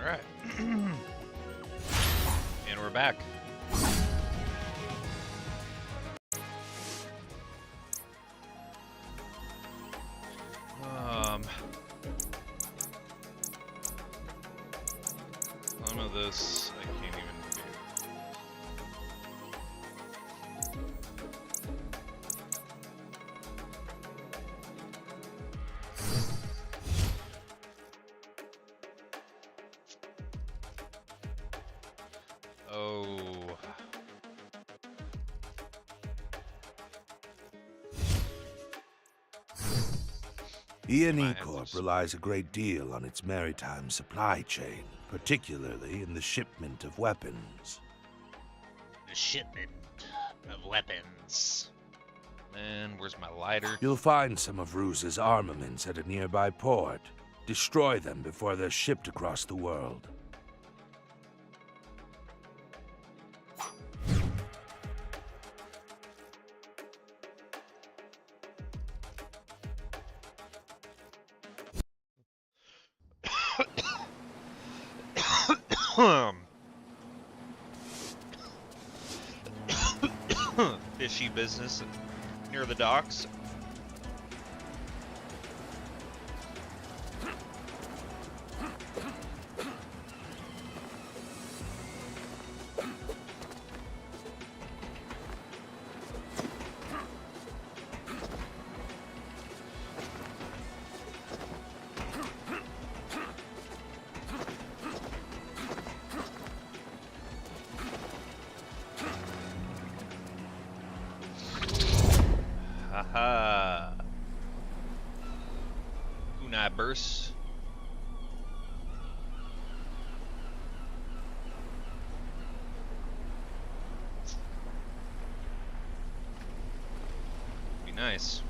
Alright. And we're back. Some of this I can't even do. Oh. E&E Corp relies a great deal on its maritime supply chain, particularly in the shipment of weapons. The shipment of weapons. Man, where's my lighter? You'll find some of Ruse's armaments at a nearby port. Destroy them before they're shipped across the world. Fishy business near the docks. Haha. Kunai burst. Be nice.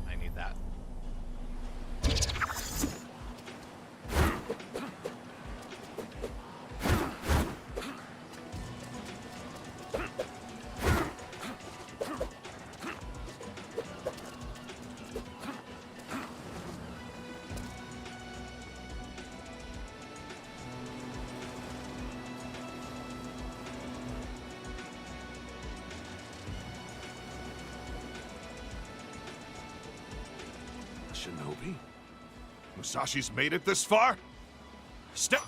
I need that. Shinobi? Musashi's made it this far? Step!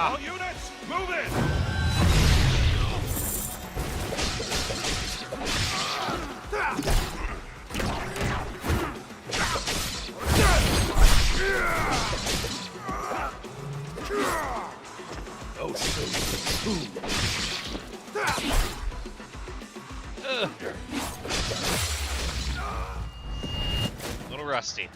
All units, move in! Yeah! rusty.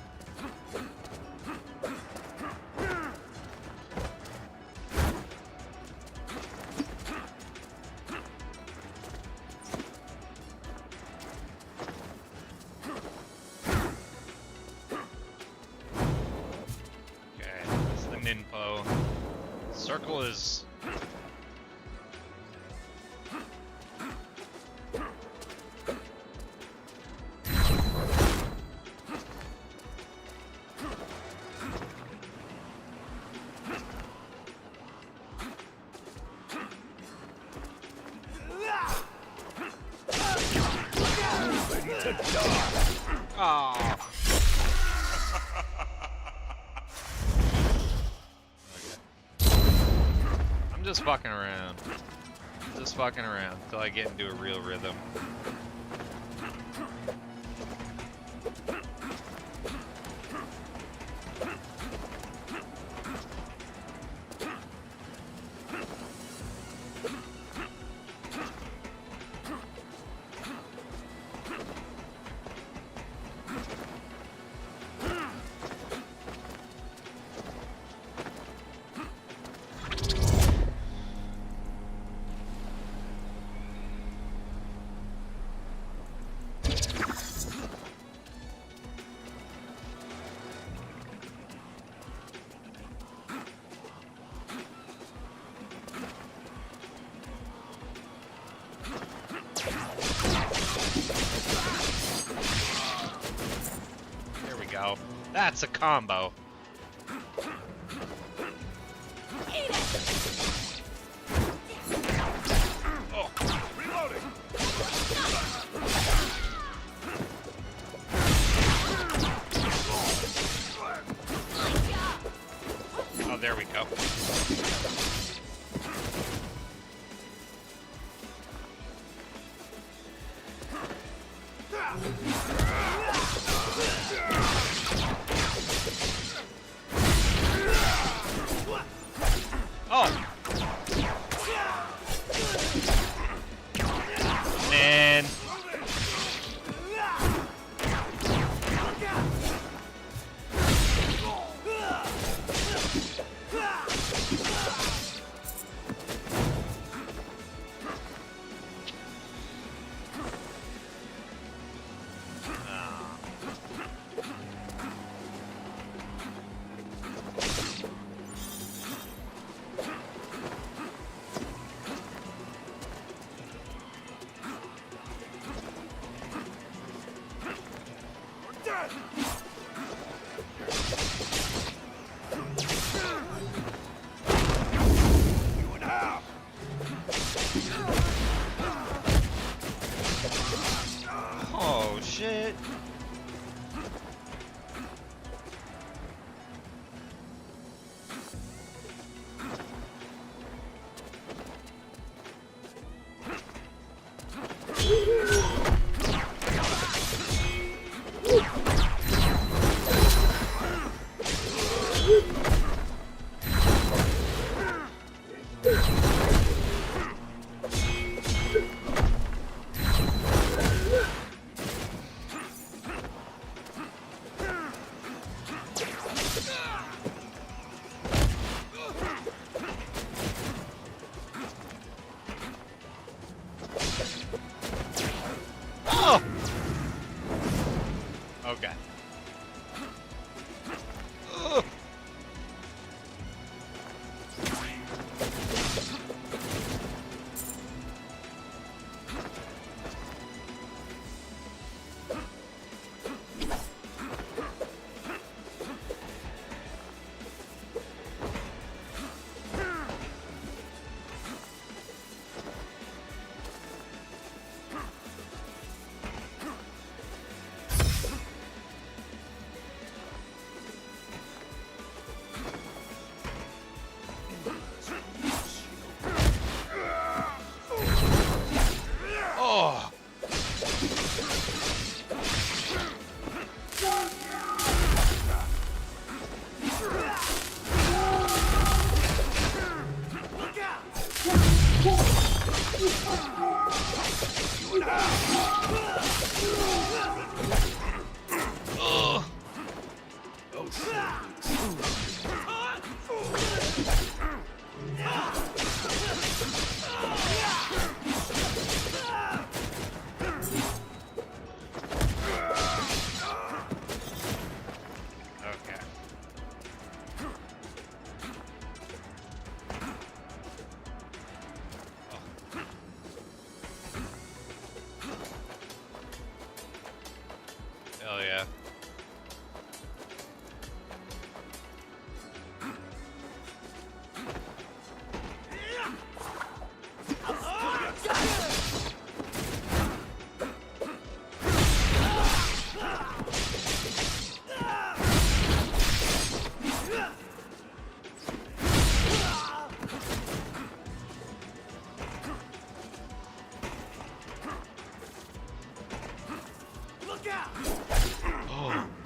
Okay, this is the Ninpo. Circle is... Oh. I'm just fucking around. Just fucking around until I get into a real rhythm. Go. That's a combo. Oh. Reloading. Oh, there we go. Oh! Man. Oh, shit. Okay. Ugh. Okay. Hell yeah.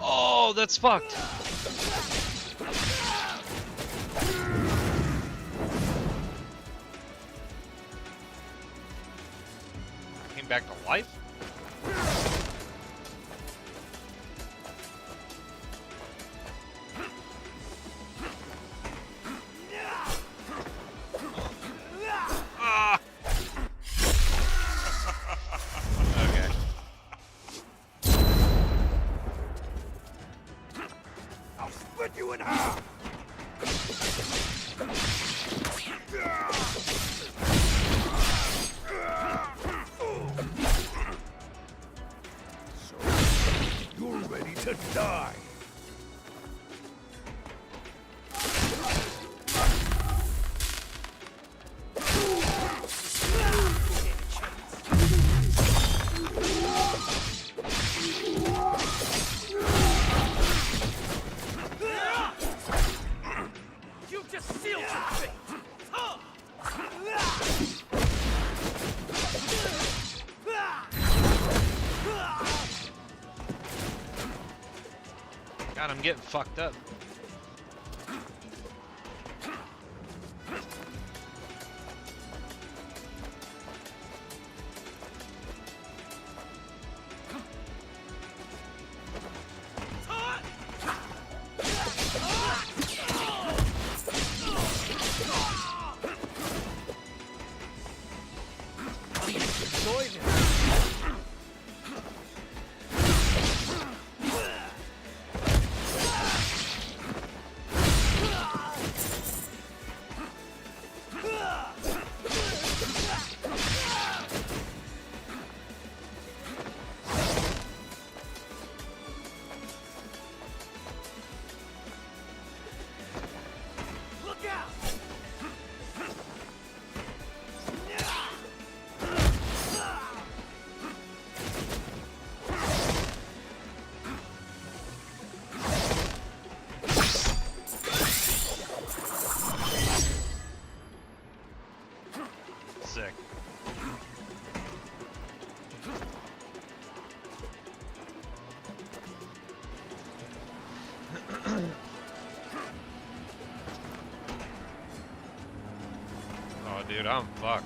Oh, that's fucked. Came back to life? Ah! Okay. I'll split you in half! So, you're ready to die! You just sealed your fate! God, I'm getting fucked up. Look out! Sick. Oh, dude, I'm fucked.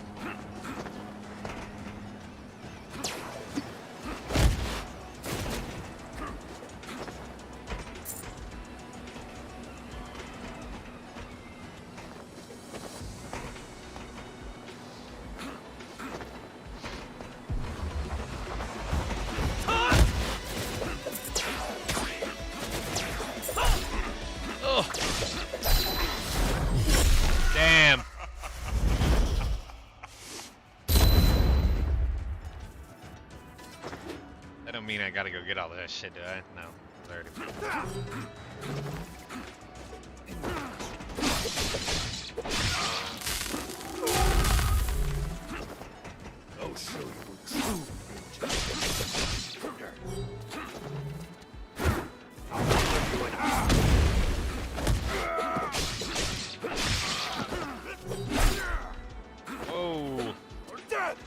Oh. Damn. That don't mean I gotta go get all that shit, do I? No. It's already... I'll show you a true ninja. I'll split you in half! Whoa. You're dead!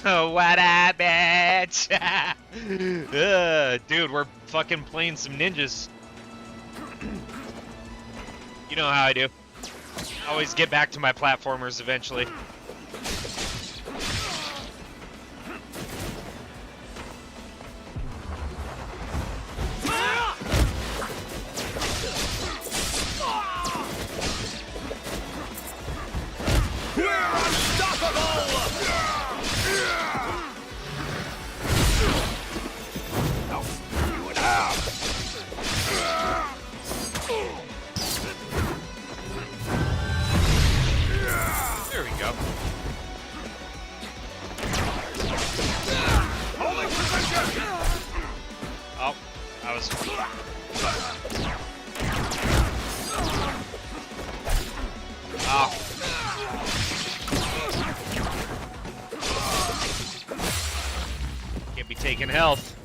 What up, bitch? Dude, we're fucking playing some ninjas. You know how I do. Always get back to my platformers eventually. There we go. Oh, I was. Oh. Can't be taking health.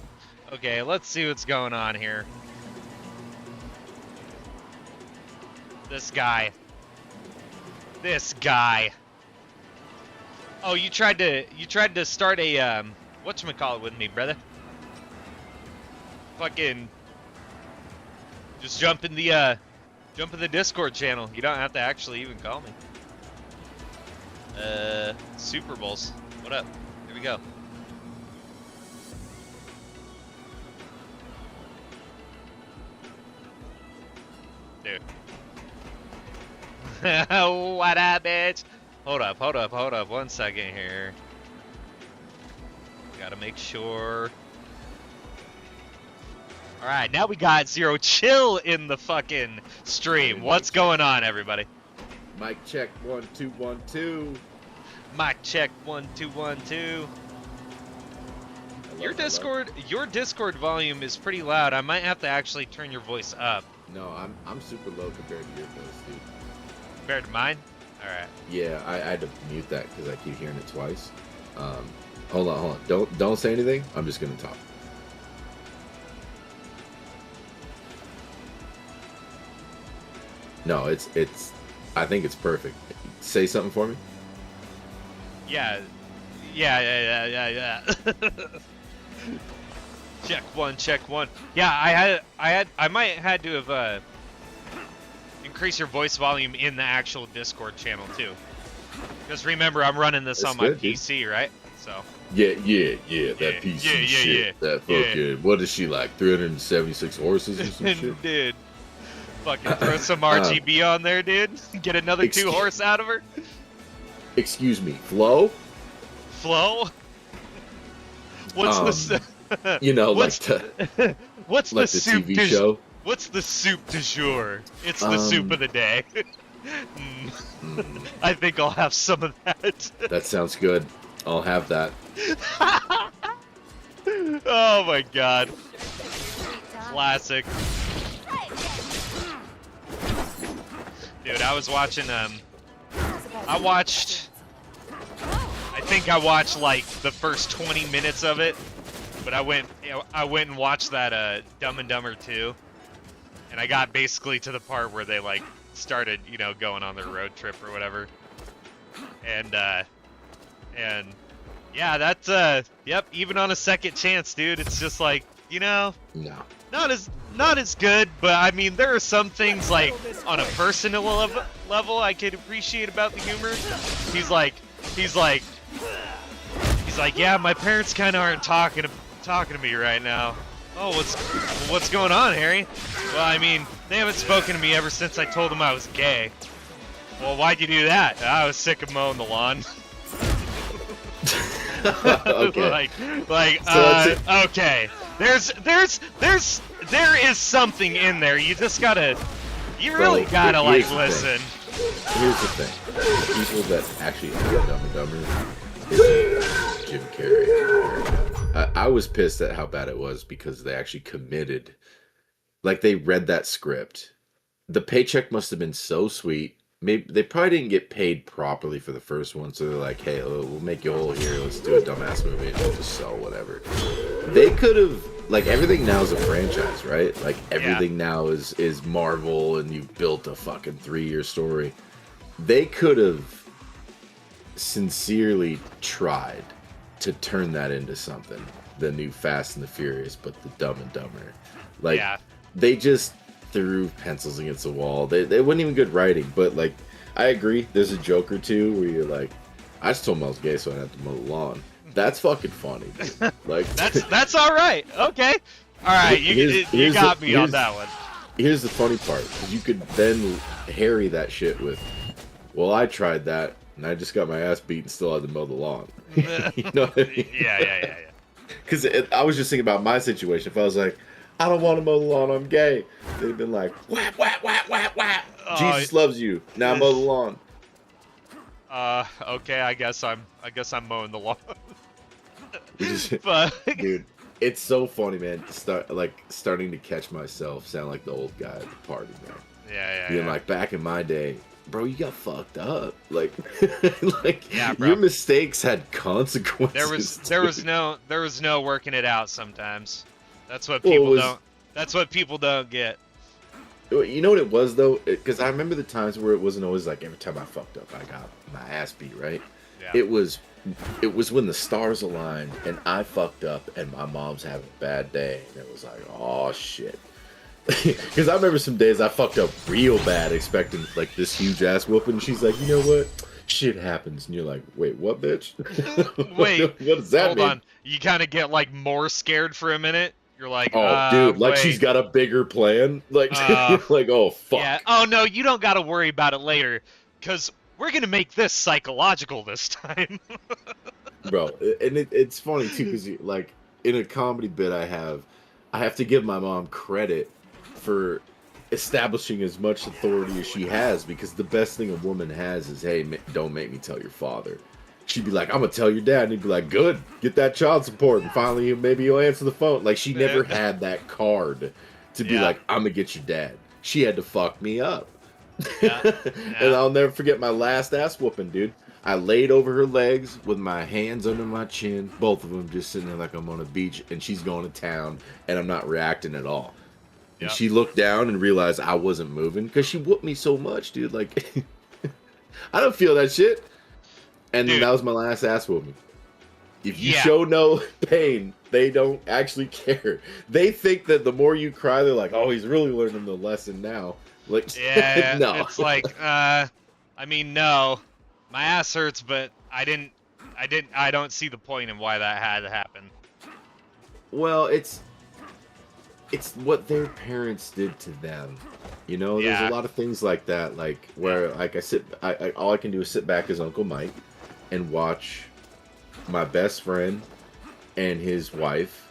Okay, let's see what's going on here. This guy. This guy. Oh, you tried to start a whatchamacallit with me, brother. Fucking just jump in the Discord channel. You don't have to actually even call me. Super Bowls. What up? Here we go. Dude. What up, bitch? Hold up 1 second here. Gotta make sure. Alright, now we got Zero Chill in the fucking stream. What's going on, everybody? Mic check 1 2 1 2. Mic check 1 2 1 2. Your Discord volume is pretty loud. I might have to actually turn your voice up. No, I'm super low compared to your voice, dude. Compared to mine? Alright. Yeah, I had to mute that because I keep hearing it twice. Hold on. Don't say anything. I'm just gonna talk. No, it's. I think it's perfect. Say something for me. Yeah. Check one. Yeah, I might had to have increase your voice volume in the actual Discord channel too. Because remember, I'm running this on my PC, right? So. Yeah. That PC shit. That fucking. What is she like? 376 horses or some shit. Dude. Fucking throw some RGB on there, dude. Get another 2 horse out of her. Excuse me, Flo? What's the you know, what's the soup TV show? What's the soup du jour? It's the soup of the day. I think I'll have some of that. That sounds good. I'll have that. Oh my god. Classic. Dude, I was watching, I think I watched like the first 20 minutes of it, but I went and watched that, Dumb and Dumber 2, and I got basically to the part where they like started, you know, going on their road trip or whatever, and yeah, that's, yep, even on a second chance, dude, it's just like, you know, No. Not as good, but I mean, there are some things like on a personal level I could appreciate about the humor. He's like, yeah, my parents kind of aren't talking to me right now. Oh, what's going on, Harry? Well, I mean, they haven't spoken to me ever since I told them I was gay. Well, why'd you do that? I was sick of mowing the lawn. Okay. Okay. There is something in there. You just gotta, really gotta like listen. Here's the thing: the people that actually hate Dumb and Dumber is Jim Carrey. I was pissed at how bad it was because they actually committed, like they read that script. The paycheck must have been so sweet. Maybe they probably didn't get paid properly for the first one, so they're like, "Hey, we'll make you whole here. Let's do a dumbass movie and we'll just sell whatever." They could have, like, everything now is a franchise, right? Like everything now is Marvel, and you've built a fucking 3-year story. They could have sincerely tried to turn that into something. The new Fast and the Furious, but the Dumb and Dumber. Like, they just threw pencils against the wall. They wasn't even good writing, but like, I agree. There's a joke or two where you're like, I just told him I was gay, so I didn't have to mow the lawn. That's fucking funny, dude. Like, that's all right. Okay, all right. You got me on that one. Here's the funny part: you could then harry that shit with, well, I tried that and I just got my ass beat and still had to mow the lawn. You know what I mean? Yeah. Because I was just thinking about my situation. If I was like, I don't want to mow the lawn, I'm gay, they'd have been like, whap, whap, whap, whap, whap. Jesus loves you. Now mow the lawn. Okay, I guess I'm mowing the lawn. But dude, it's so funny, man. Starting to catch myself sound like the old guy at the party, man. Yeah. Being like, back in my day, bro, you got fucked up. Like, bro. Your mistakes had consequences. There was no working it out sometimes. That's what people don't. That's what people don't get. You know what it was though? Because I remember the times where it wasn't always like every time I fucked up, I got my ass beat, right? Yeah. It was when the stars aligned and I fucked up and my mom's having a bad day, and it was like, oh shit. Because I remember some days I fucked up real bad, expecting like this huge ass whooping. And she's like, you know what? Shit happens, and you're like, wait, what, bitch? Wait, what does that mean? Hold on. You kind of get like more scared for a minute. You're like, oh, dude, like wait. She's got a bigger plan. Like, like, oh fuck. Yeah. Oh no, you don't got to worry about it later, because we're gonna make this psychological this time. Bro, and it's funny too, because like in a comedy bit I have to give my mom credit for establishing as much authority as she has, because the best thing a woman has is, hey, don't make me tell your father. She'd be like, I'm gonna tell your dad, and he'd be like, good, get that child support, and finally maybe you'll answer the phone. Like, she never had that card to be like, I'm gonna get your dad. She had to fuck me up. And I'll never forget my last ass whooping, dude. I laid over her legs with my hands under my chin, both of them just sitting there like I'm on a beach, and she's going to town, and I'm not reacting at all. And she looked down and realized I wasn't moving, because she whooped me so much, dude. Like, I don't feel that shit. And then that was my last ass whooping. If you show no pain, they don't actually care. They think that the more you cry, they're like, oh, he's really learning the lesson now. Like, no. It's like, I mean, no. My ass hurts, but I don't see the point in why that had to happen. Well, it's what their parents did to them. You know, there's a lot of things like that, like where like all I can do is sit back as Uncle Mike and watch my best friend and his wife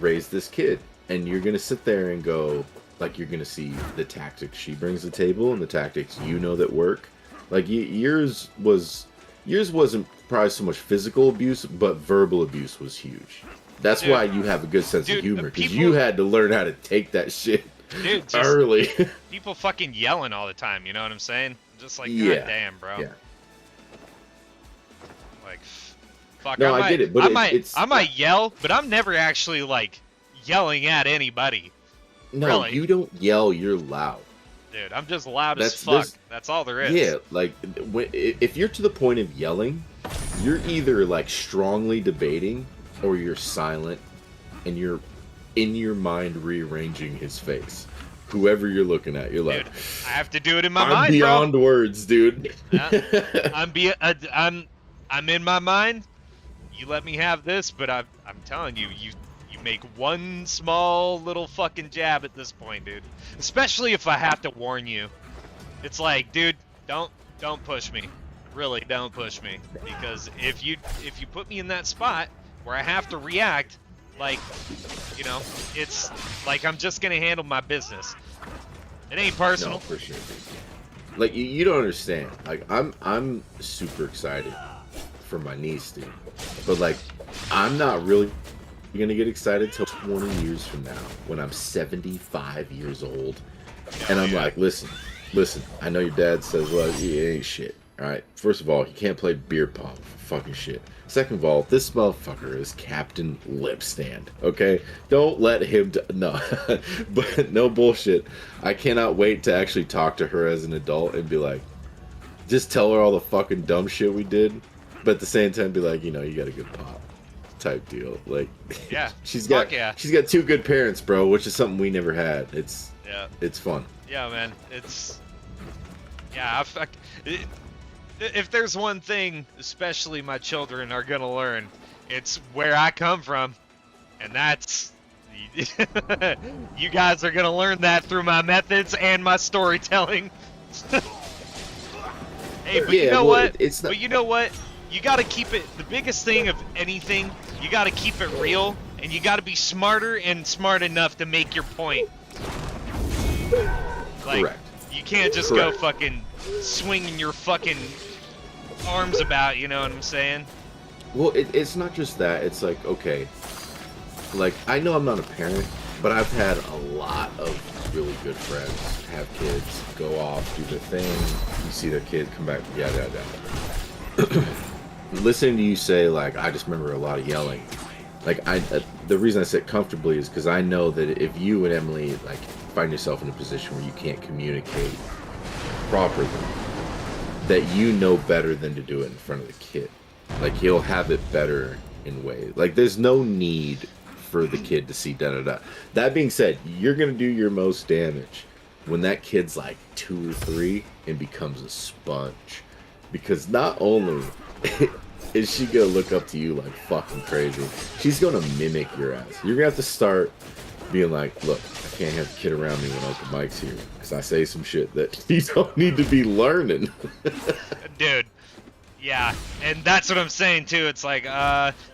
raise this kid. And you're gonna sit there and go, like, you're gonna see the tactics she brings to the table and the tactics that work. Like, yours wasn't probably so much physical abuse, but verbal abuse was huge. That's why you have a good sense of humor, because you had to learn how to take that shit early. People fucking yelling all the time, you know what I'm saying? Just like, god damn, bro. Yeah. Like, fuck. No, I get it, but I might yell, but I'm never actually like yelling at anybody. No, really. You don't yell. You're loud. Dude, I'm just loud as fuck. That's all there is. Yeah, like, if you're to the point of yelling, you're either like strongly debating, or you're silent, and you're in your mind rearranging his face. Whoever you're looking at, you're like, dude, I have to do it in my mind, I'm beyond words, dude. I'm in my mind. You let me have this, but I'm telling you, you make one small little fucking jab at this point, dude. Especially if I have to warn you. It's like, dude, don't push me. Really, don't push me, because if you put me in that spot where I have to react, like, you know, it's like I'm just gonna handle my business. It ain't personal. No, for sure. Like, you don't understand. Like, I'm super excited for my niece, dude. But like, I'm not really gonna get excited till 20 years from now, when I'm 75 years old, and I'm like, listen. I know your dad says, well, he ain't shit. All right. First of all, he can't play beer pong for fucking shit. Second of all, this motherfucker is Captain Lip Stand, okay? Don't let him... No. But no bullshit. I cannot wait to actually talk to her as an adult and be like... Just tell her all the fucking dumb shit we did, but at the same time be like, you know, you got a good pop. type deal. Like, Yeah. she's Fuck got yeah. she's got two good parents, bro, which is something we never had. It's fun. Yeah, man. If there's one thing, especially my children are gonna learn, it's where I come from, and that's. You guys are gonna learn that through my methods and my storytelling. Hey, but you know what? It's not... But you know what? You gotta keep it. The biggest thing of anything, you gotta keep it real, and you gotta be smarter and smart enough to make your point. Like, Correct. you can't just go fucking swinging your fucking arms about. You know what I'm saying? Well, it's not just that. It's like, okay, like, I know I'm not a parent, but I've had a lot of really good friends have kids, go off, do their thing, you see their kid come back, yada yada. Listening to you say, like, I just remember a lot of yelling. Like, the reason I said comfortably is because I know that if you and Emily, like, find yourself in a position where you can't communicate properly, that you know better than to do it in front of the kid. Like, he'll have it better in ways. Like, there's no need for the kid to see da-da-da. That being said, you're going to do your most damage when that kid's like 2 or 3 and becomes a sponge. Because not only is she going to look up to you like fucking crazy, she's going to mimic your ass. You're going to have to start being like, look, I can't have the kid around me when Uncle Mike's here, because I say some shit that you don't need to be learning. Dude. Yeah, and that's what I'm saying too. It's like,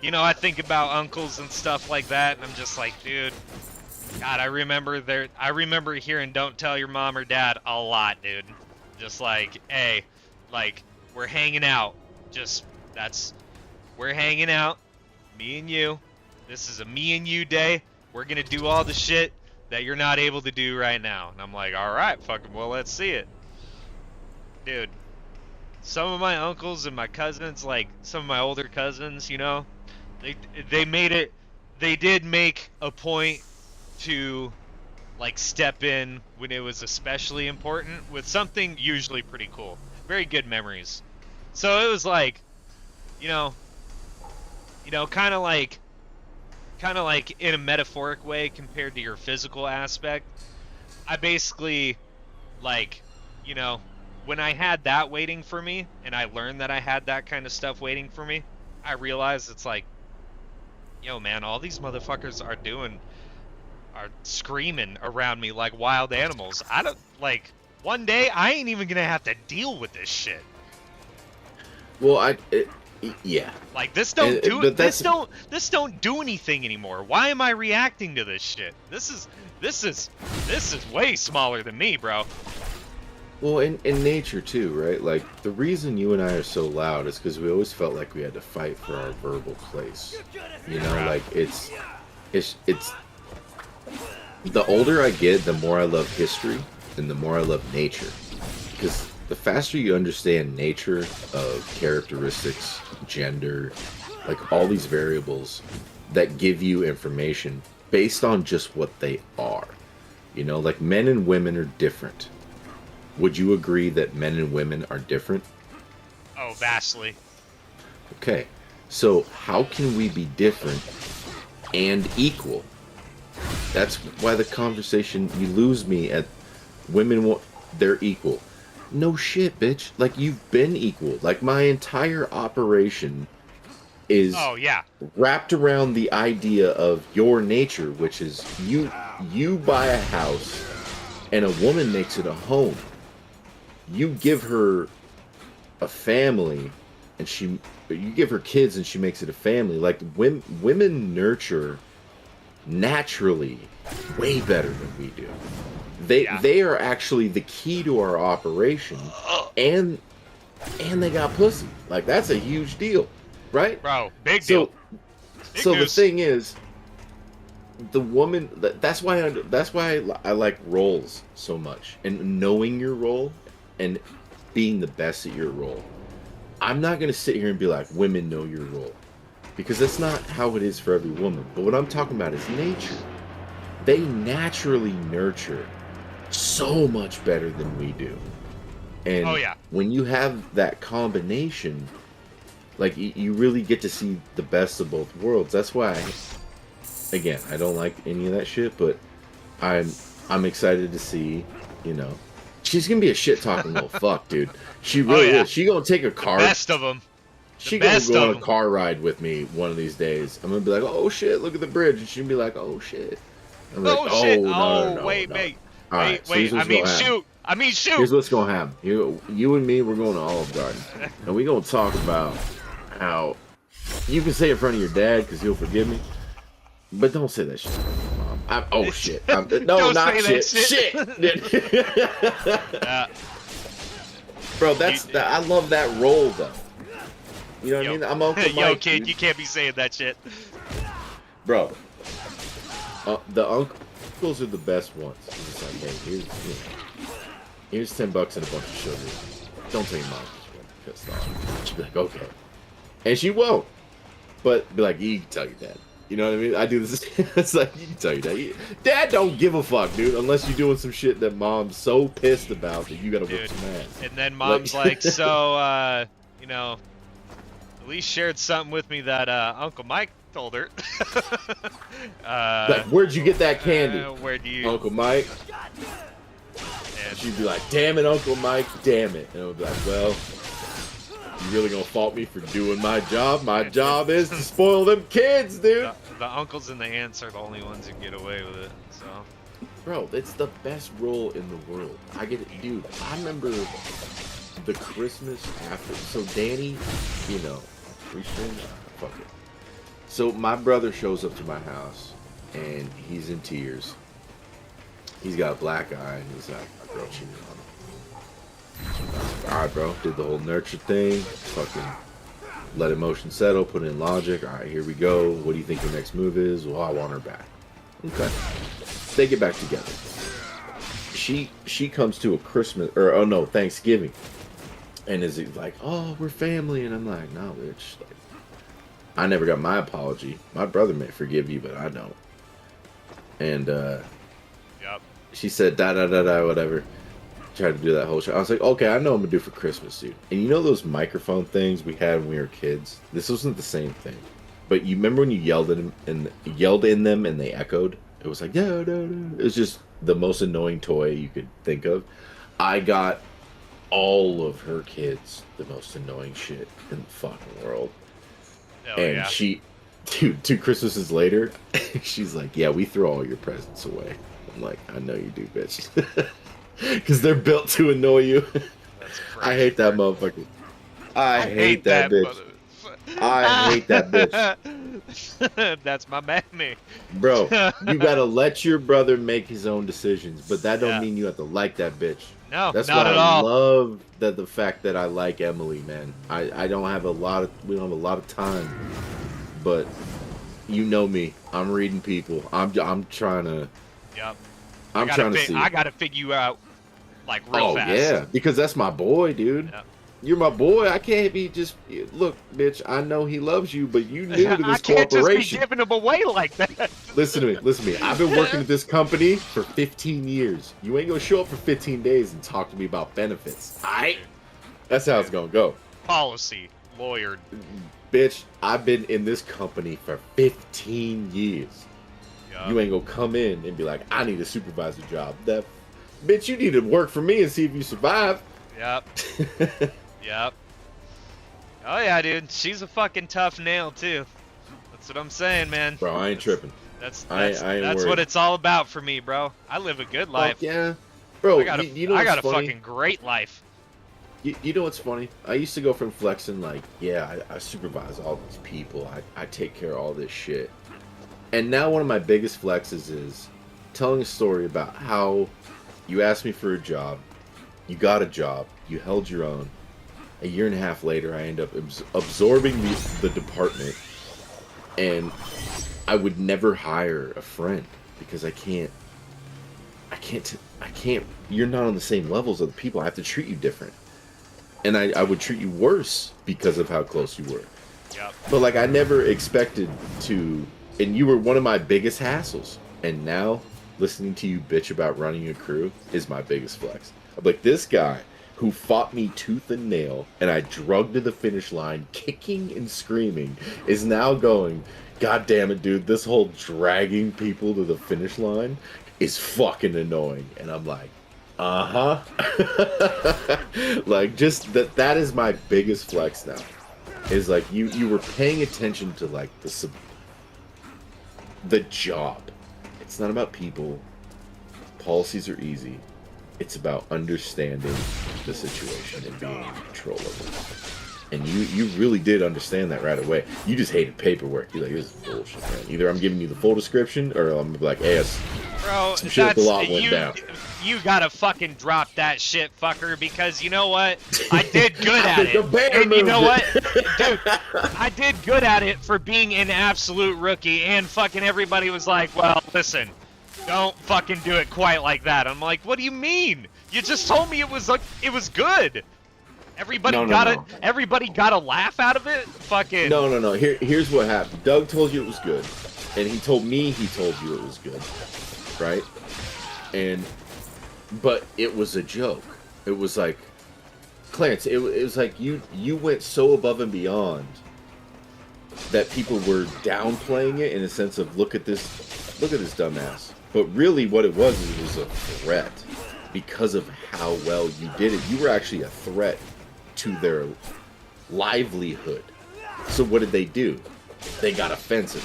you know, I think about uncles and stuff like that, and I'm just like, dude, God, I remember hearing "Don't tell your mom or dad" a lot, dude. Just like, hey, like, we're hanging out. We're hanging out, me and you. This is a me and you day. We're gonna do all the shit that you're not able to do right now. And I'm like, all right, fucking, well, let's see it, dude. Some of my uncles and my cousins, like some of my older cousins, you know, they did make a point to, like, step in when it was especially important with something usually pretty cool. Very good memories. So it was like, you know, kind of like in a metaphoric way compared to your physical aspect. I basically, like, you know, when I had that waiting for me, and I learned that I had that kind of stuff waiting for me, I realized it's like, yo, man, all these motherfuckers are screaming around me like wild animals. I don't, like, one day I ain't even gonna have to deal with this shit. Well, yeah. Like, this don't do anything anymore. Why am I reacting to this shit? This is way smaller than me, bro. Well, in nature too, right? Like, the reason you and I are so loud is because we always felt like we had to fight for our verbal place. You know, like, it's the older I get, the more I love history and the more I love nature. Because the faster you understand nature of characteristics, gender, like all these variables that give you information based on just what they are. You know, like, men and women are different. Would you agree that men and women are different? Oh, vastly. Okay, so how can we be different and equal? That's why the conversation, you lose me at women, they're equal. No shit, bitch. Like, you've been equal. Like, my entire operation is wrapped around the idea of your nature, which is you buy a house and a woman makes it a home. You give her a family, and you give her kids, and she makes it a family. Like, women nurture naturally way better than we do. They are actually the key to our operation, and they got pussy. Like, that's a huge deal, right? Bro, big deal. So the thing is, the woman. That's why I like roles so much, and knowing your role and being the best at your role. I'm not going to sit here and be like, women know your role, because that's not how it is for every woman. But what I'm talking about is nature. They naturally nurture so much better than we do. And when you have that combination, Like you really get to see the best of both worlds. That's why, again, I don't like any of that shit, but I'm excited to see, you know, she's gonna be a shit talking little fuck, dude. She really is. She gonna take a car. Best of them. She gonna go on a car ride with me one of these days. I'm gonna be like, oh shit, look at the bridge, and she'll be like, oh shit. I'm like, Oh shit! No, wait. All right, wait. so shoot. Here's what's gonna happen. You and me, we're going to Olive Garden, and we gonna talk about how you can say it in front of your dad because he'll forgive me, but don't say that shit to Mom. Oh shit! No, Don't not say shit. that Bro, I love that role though. You know what I mean? I'm Uncle Mike. Yo, kid, dude. you can't be saying that shit. Bro, the uncles are the best ones. It's just like, hey, here's $10 and a bunch of sugar. Don't tell your mom because she's pissed off. She'll be like, okay. And she won't. But be like, you can tell your dad. You know what I mean? I do this. It's like, you can tell your dad. Dad don't give a fuck, dude, unless you're doing some shit that mom's so pissed about that you gotta whip some ass. And then mom's like, so, you know, at least shared something with me that Uncle Mike told her. Like, where'd you get that candy? Where do you... Uncle Mike? And she'd be like, damn it, Uncle Mike, damn it. And I would be like, well, you really gonna fault me for doing my job? My job is to spoil them kids, dude. The uncles and the aunts are the only ones who get away with it, so... Bro, it's the best role in the world. I get it. Dude, I remember the Christmas after. So Danny, you know, fuck it. So my brother shows up to my house, and he's in tears. He's got a black eye, and he's like, my girl cheated on me. Alright, bro. Did the whole nurture thing. Fucking let emotion settle, put in logic. Alright, here we go. What do you think your next move is? Well, I want her back. Okay. They get back together. She comes to a Christmas, or oh no, Thanksgiving. And is like, oh, we're family. And I'm like, no, bitch. Like, I never got my apology. My brother may forgive you, but I don't. And Yep. She said whatever. Tried to do that whole show. I was like, okay, I know what I'm gonna do for Christmas, dude. And you know those microphone things we had when we were kids? This wasn't the same thing. But you remember when you yelled at them and yelled in them and they echoed? It was like, no. It was just the most annoying toy you could think of. I got all of her kids the most annoying shit in the fucking world. Oh, and yeah. she, dude, 2 Christmases later, she's like, yeah, we throw all your presents away. I'm like, I know you do, bitch. Because they're built to annoy you. That's I hate that motherfucker. I hate that bitch. I hate that bitch. That's my mammy. Bro, you gotta let your brother make his own decisions, but that don't mean you have to like that bitch. No, that's not why at I all. love the fact that I like Emily, man. I don't have we don't have a lot of time, but you know me. I'm reading people. I'm trying to. Yep. I'm trying to see. I gotta figure you out, like real fast. Oh yeah, because that's my boy, dude. Yep. You're my boy. I can't be just look, bitch. I know he loves you, but you new to this I can't corporation. just be giving him away like that. Listen to me. I've been working at this company for 15 years. You ain't gonna show up for 15 days and talk to me about benefits. Alright? That's how it's gonna go. Policy, lawyer. Bitch, I've been in this company for 15 years. Yep. You ain't gonna come in and be like, I need a supervisor job. Bitch, you need to work for me and see if you survive. Yep. Yep. Oh yeah, dude. She's a fucking tough nail too. That's what I'm saying, man. Bro, I ain't tripping. That's I ain't what worried. it's all about for me, bro. I live a good life. Fuck yeah. Bro, I got a fucking great life. You know what's funny? I used to go from flexing like, yeah, I supervise all these people. I take care of all this shit. And now one of my biggest flexes is telling a story about how you asked me for a job, you got a job, you held your own. A year and a half later, I end up absorbing the department, and I would never hire a friend because I can't. You're not on the same level as other people. I have to treat you different, and I would treat you worse because of how close you were. Yep. But like I never expected to, and you were one of my biggest hassles, and now listening to you bitch about running a crew is my biggest flex. I'm like, this guy who fought me tooth and nail, and I drugged to the finish line, kicking and screaming, is now going, God damn it, dude, this whole dragging people to the finish line is fucking annoying. And I'm like, uh-huh. Like, just that is my biggest flex now. Is like, you were paying attention to, like, the job. It's not about people. Policies are easy. It's about understanding the situation and being in control of it. And you really did understand that right away. You just hated paperwork. You're like, this is bullshit, man. Either I'm giving you the full description, or I'm gonna be like, hey, bro, some shit at the lot went down. You gotta fucking drop that shit, fucker, because you know what? I did good at it. And you know what? Dude, I did good at it for being an absolute rookie, and fucking everybody was like, well, listen, don't fucking do it quite like that. I'm like, what do you mean? You just told me it was good. Everybody everybody got a laugh out of it? Fucking No. Here's what happened. Doug told you it was good. And he told me he told you it was good. Right? But it was a joke. It was like, Clarence, it was like you went so above and beyond that people were downplaying it in a sense of look at this dumbass. But really what it was a threat because of how well you did it. You were actually a threat to their livelihood. So what did they do? They got offensive,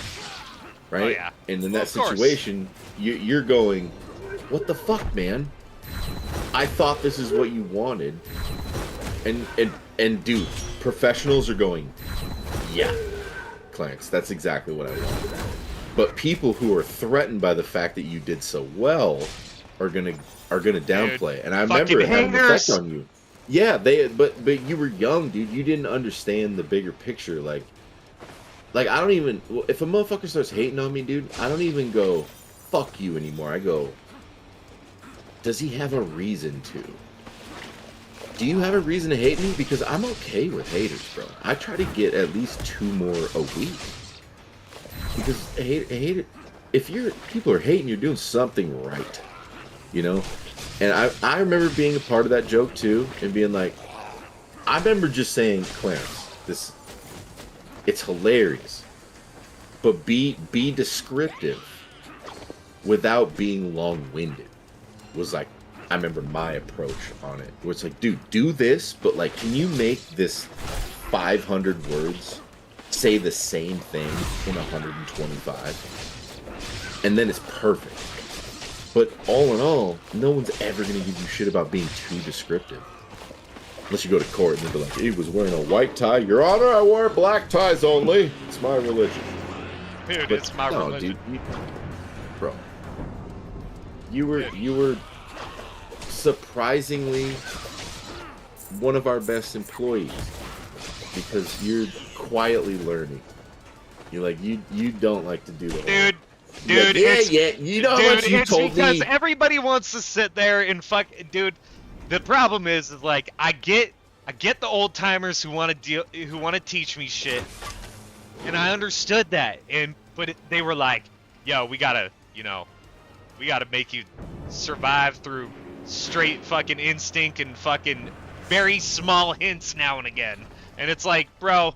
right? Oh, yeah. And in that situation, you're going, what the fuck, man? I thought this is what you wanted. And dude, professionals are going, yeah, Clarence, that's exactly what I wanted. But people who are threatened by the fact that you did so well are gonna downplay it. And I remember it had an effect on you. Yeah, but you were young, dude. You didn't understand the bigger picture. Like I don't even, if a motherfucker starts hating on me, dude, I don't even go, fuck you anymore. I go, does he have a reason to? Do you have a reason to hate me? Because I'm okay with haters, bro. I try to get at least 2 more a week. Because if people are hating, you're doing something right. You know? And I remember being a part of that joke too, and being like, I remember just saying, Clarence, it's hilarious, but be descriptive without being long-winded. Was like, I remember my approach on it, where it's like, dude, do this, but like, can you make this 500 words say the same thing in 125? And then it's perfect. But all in all, no one's ever going to give you shit about being too descriptive. Unless you go to court and they'll be like, he was wearing a white tie. Your Honor, I wear black ties only. It's my religion. Dude, it's my religion. Dude, bro. You were surprisingly one of our best employees. Because you're quietly learning. You're like, you don't like to do that. Dude, you know how much you told me. It's because everybody wants to sit there and fuck, dude. The problem is like I get the old timers who want to teach me shit, and I understood that. But they were like, yo, we gotta make you survive through straight fucking instinct and fucking very small hints now and again. And it's like, bro,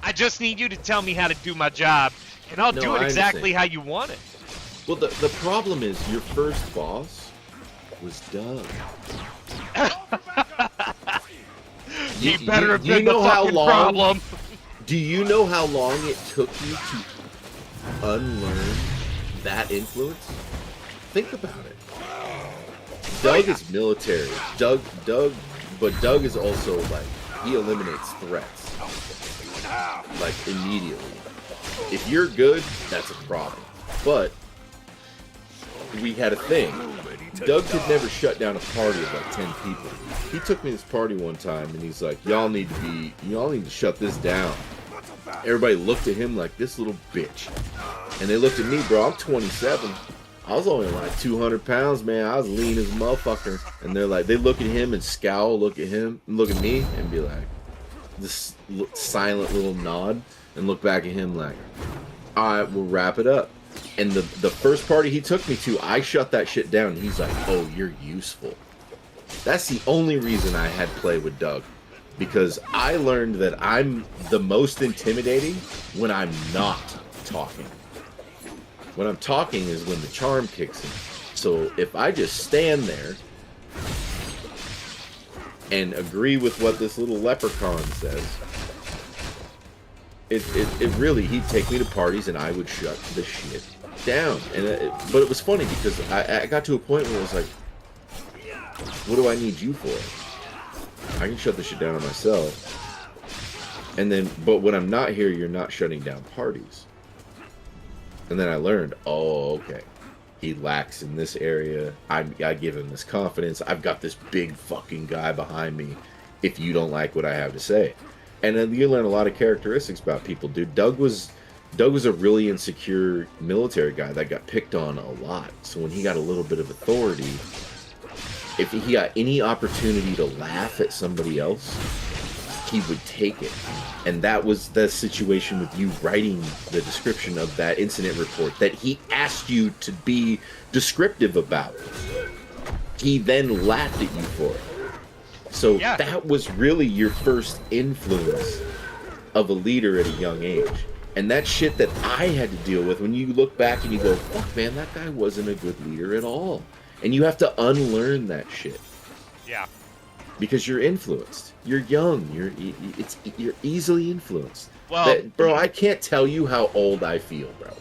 I just need you to tell me how to do my job. And I'll do it exactly how you want it. Well, the problem is your first boss was Doug. He better have been the fucking problem. Do you know how long it took you to unlearn that influence? Think about it. Doug is military. Doug is also like, he eliminates threats. Like, immediately. If you're good, that's a problem. But we had a thing. Doug could never shut down a party of like 10 people. He took me to this party one time and he's like, y'all need to shut this down. Everybody looked at him like, this little bitch. And they looked at me, bro, I'm 27. I was only like 200 pounds, man. I was lean as a motherfucker. And they're like, they look at him and scowl, look at him, and look at me and be like, this silent little nod, and look back at him like, all right, we'll wrap it up. And the first party he took me to, I shut that shit down. And he's like, oh, you're useful. That's the only reason I had play with Doug. Because I learned that I'm the most intimidating when I'm not talking. When I'm talking is when the charm kicks in. So if I just stand there and agree with what this little leprechaun says, it really, he'd take me to parties and I would shut the shit down. And but it was funny because I got to a point where I was like, what do I need you for? I can shut the shit down on myself. And then, but when I'm not here, you're not shutting down parties. And then I learned, oh, okay. He lacks in this area. I give him this confidence. I've got this big fucking guy behind me if you don't like what I have to say. And then you learn a lot of characteristics about people, dude. Doug was a really insecure military guy that got picked on a lot. So when he got a little bit of authority, if he got any opportunity to laugh at somebody else, he would take it. And that was the situation with you writing the description of that incident report that he asked you to be descriptive about. He then laughed at you for it. So that was really your first influence of a leader at a young age. And that shit that I had to deal with, when you look back and you go, fuck man, that guy wasn't a good leader at all. And you have to unlearn that shit. Yeah. Because you're influenced. You're young. You're easily influenced. Well, bro, I can't tell you how old I feel, bro.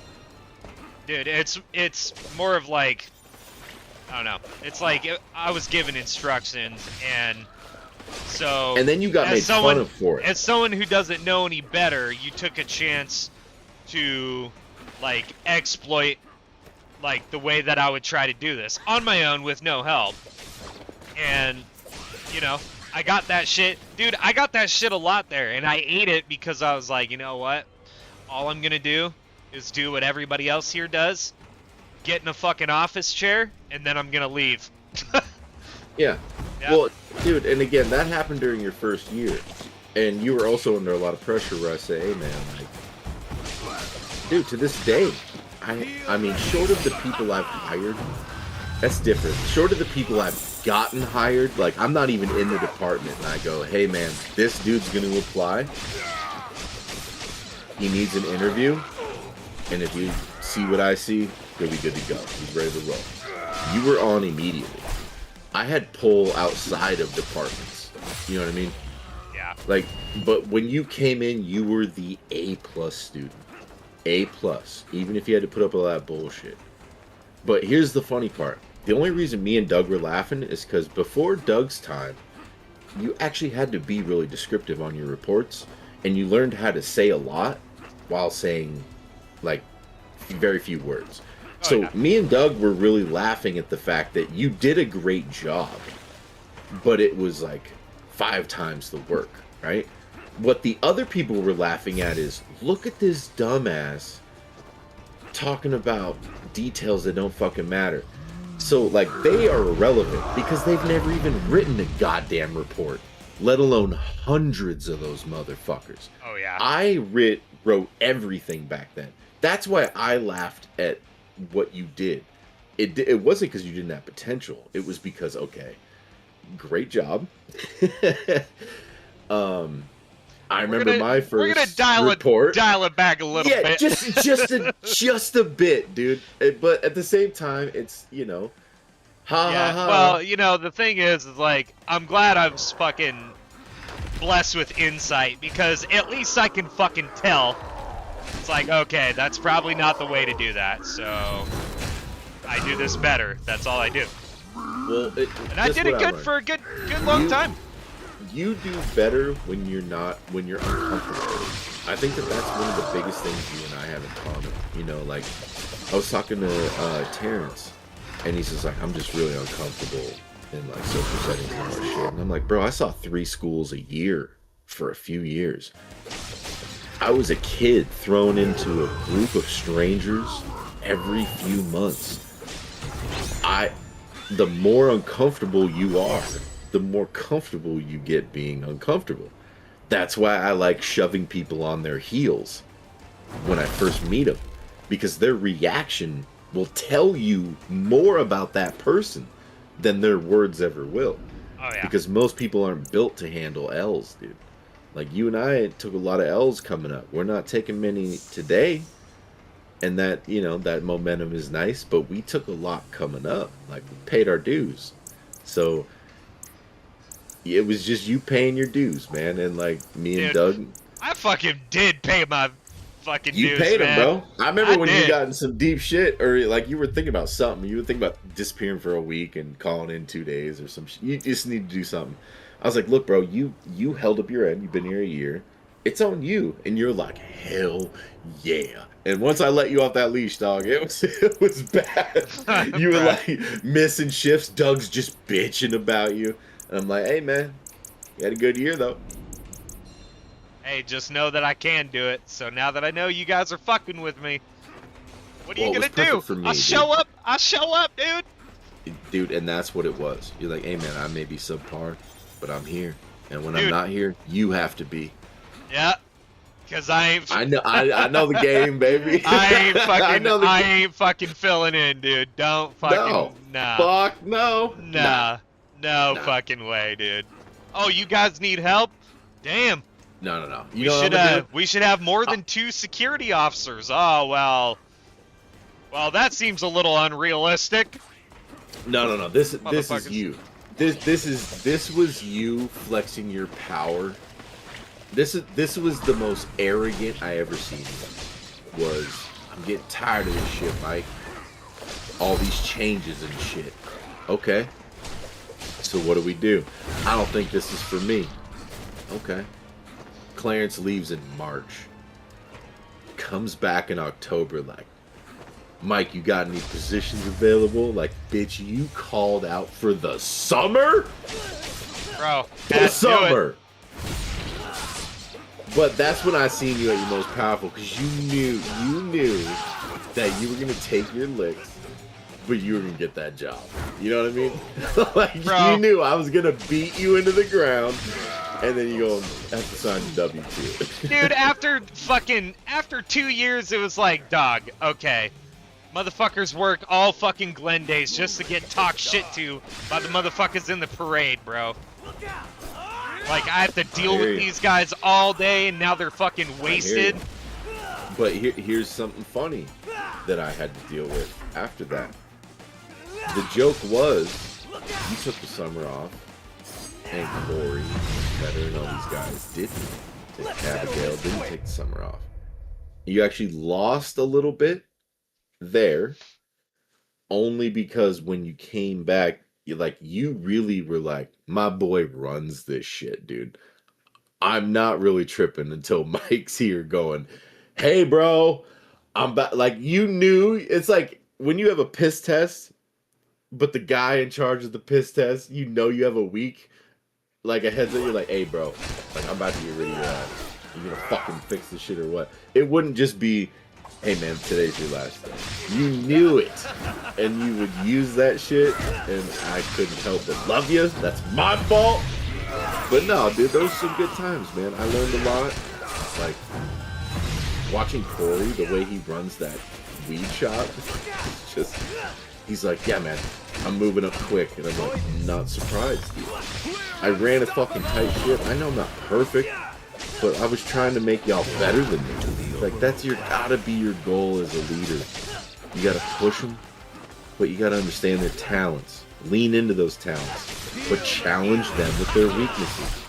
Dude, it's more of like, I don't know. It's like I was given instructions, and so. And then you got made fun of for it. As someone who doesn't know any better, you took a chance to, like, exploit, like, the way that I would try to do this on my own with no help, and. You know, I got that shit. Dude, I got that shit a lot there, and I ate it because I was like, you know what? All I'm gonna do is do what everybody else here does, get in a fucking office chair, and then I'm gonna leave. Yeah. Well, dude, and again, that happened during your first year. And you were also under a lot of pressure where I say, hey, man, like, dude, to this day, I mean, short of the people I've hired, that's different. Short of the people I've gotten hired, like, I'm not even in the department, and I go, hey man, this dude's gonna apply, he needs an interview, and if you see what I see, he'll be good to go, he's ready to roll. You were on immediately. I had pull outside of departments, you know what I mean? Yeah. Like, but when you came in, you were the A+ student. A+, even if you had to put up all that bullshit. But here's the funny part. The only reason me and Doug were laughing is because before Doug's time, you actually had to be really descriptive on your reports, and you learned how to say a lot while saying, like, very few words. So me and Doug were really laughing at the fact that you did a great job, but it was like 5 times the work, right? What the other people were laughing at is, look at this dumbass talking about details that don't fucking matter. So, like, they are irrelevant because they've never even written a goddamn report, let alone hundreds of those motherfuckers. Oh, yeah. I wrote everything back then. That's why I laughed at what you did. It wasn't because you didn't have potential. It was because, okay, great job. I remember my first We're gonna dial it back a little bit. just a bit, dude. But at the same time, it's, you know, ha. Well, you know, the thing is like, I'm glad I was fucking blessed with insight, because at least I can fucking tell. It's like, okay, that's probably not the way to do that, so I do this better. That's all I do. Well, and I did it good for a good long time. You do better when you're uncomfortable. I think that's one of the biggest things you and I have in common. You know, like, I was talking to Terrence, and he's just like, I'm just really uncomfortable in, like, social settings and all that shit. And I'm like, bro, I saw 3 schools a year for a few years. I was a kid thrown into a group of strangers every few months. The more uncomfortable you are, the more comfortable you get being uncomfortable. That's why I like shoving people on their heels when I first meet them, because their reaction will tell you more about that person than their words ever will. Oh yeah. Because most people aren't built to handle L's, dude. Like, you and I took a lot of L's coming up. We're not taking many today. And that, that momentum is nice, but we took a lot coming up. Like, we paid our dues. So, it was just you paying your dues, man. And, like, me and Doug. I fucking did pay my fucking dues, You paid him, bro. I remember when you got in some deep shit, or, like, you were thinking about something. You were thinking about disappearing for a week and calling in 2 days or some shit. You just need to do something. I was like, look, bro, you held up your end. You've been here a year. It's on you. And you're like, hell yeah. And once I let you off that leash, dog, it was bad. You were like missing shifts. Doug's just bitching about you. And I'm like, hey, man, you had a good year, though. Hey, just know that I can do it. So now that I know you guys are fucking with me, what are you gonna do? For me, I'll show up. I'll show up, dude. Dude, and that's what it was. You're like, hey, man, I may be subpar, but I'm here. And when I'm not here, you have to be. Yeah. Cause I ain't. I know the game, baby. I ain't fucking filling in, dude. Don't fucking nah. Fuck no. No fucking way, dude. Oh, you guys need help? Damn. No. We should have more than 2 security officers. Oh well. Well, that seems a little unrealistic. No. This is you. This was you flexing your power. This was the most arrogant I ever seen. I'm getting tired of this shit, Mike. All these changes and shit. Okay. So what do? I don't think this is for me. Okay. Clarence leaves in March. Comes back in October like, Mike, you got any positions available? Like, bitch, you called out for the summer? Bro, the summer. But that's when I seen you at your most powerful, because you knew that you were gonna take your licks, but you were gonna get that job. You know what I mean? Like, bro, you knew I was gonna beat you into the ground, and then you go have to sign the W2. Dude, after 2 years, it was like, dog, okay. Motherfuckers work all fucking Glendays just to get talked shit to by the motherfuckers in the parade, bro. Like, I have to deal with these guys all day, and now they're fucking wasted. But here's something funny that I had to deal with after that. The joke was, you took the summer off, and Corey, Better, and all these guys didn't. Abigail didn't take the summer off. You actually lost a little bit there, only because when you came back, you really were like, my boy runs this shit, dude. I'm not really tripping until Mike's here going, hey, bro, I'm back. Like, you knew. It's like when you have a piss test, but the guy in charge of the piss test, you have a week, like a heads up, you're like, hey, bro, like, I'm about to get rid of your ass. You gonna fucking fix this shit or what? It wouldn't just be, hey, man, today's your last day. You knew it. And you would use that shit, and I couldn't help but love you. That's my fault. But no, dude, those are some good times, man. I learned a lot. Like, watching Corey, the way he runs that weed shop, it's just, he's like, yeah, man, I'm moving up quick. And I'm like, not surprised, dude. I ran a fucking tight ship. I know I'm not perfect, but I was trying to make y'all better than me. Like, that's gotta be your goal as a leader. You gotta push them, but you gotta understand their talents. Lean into those talents, but challenge them with their weaknesses.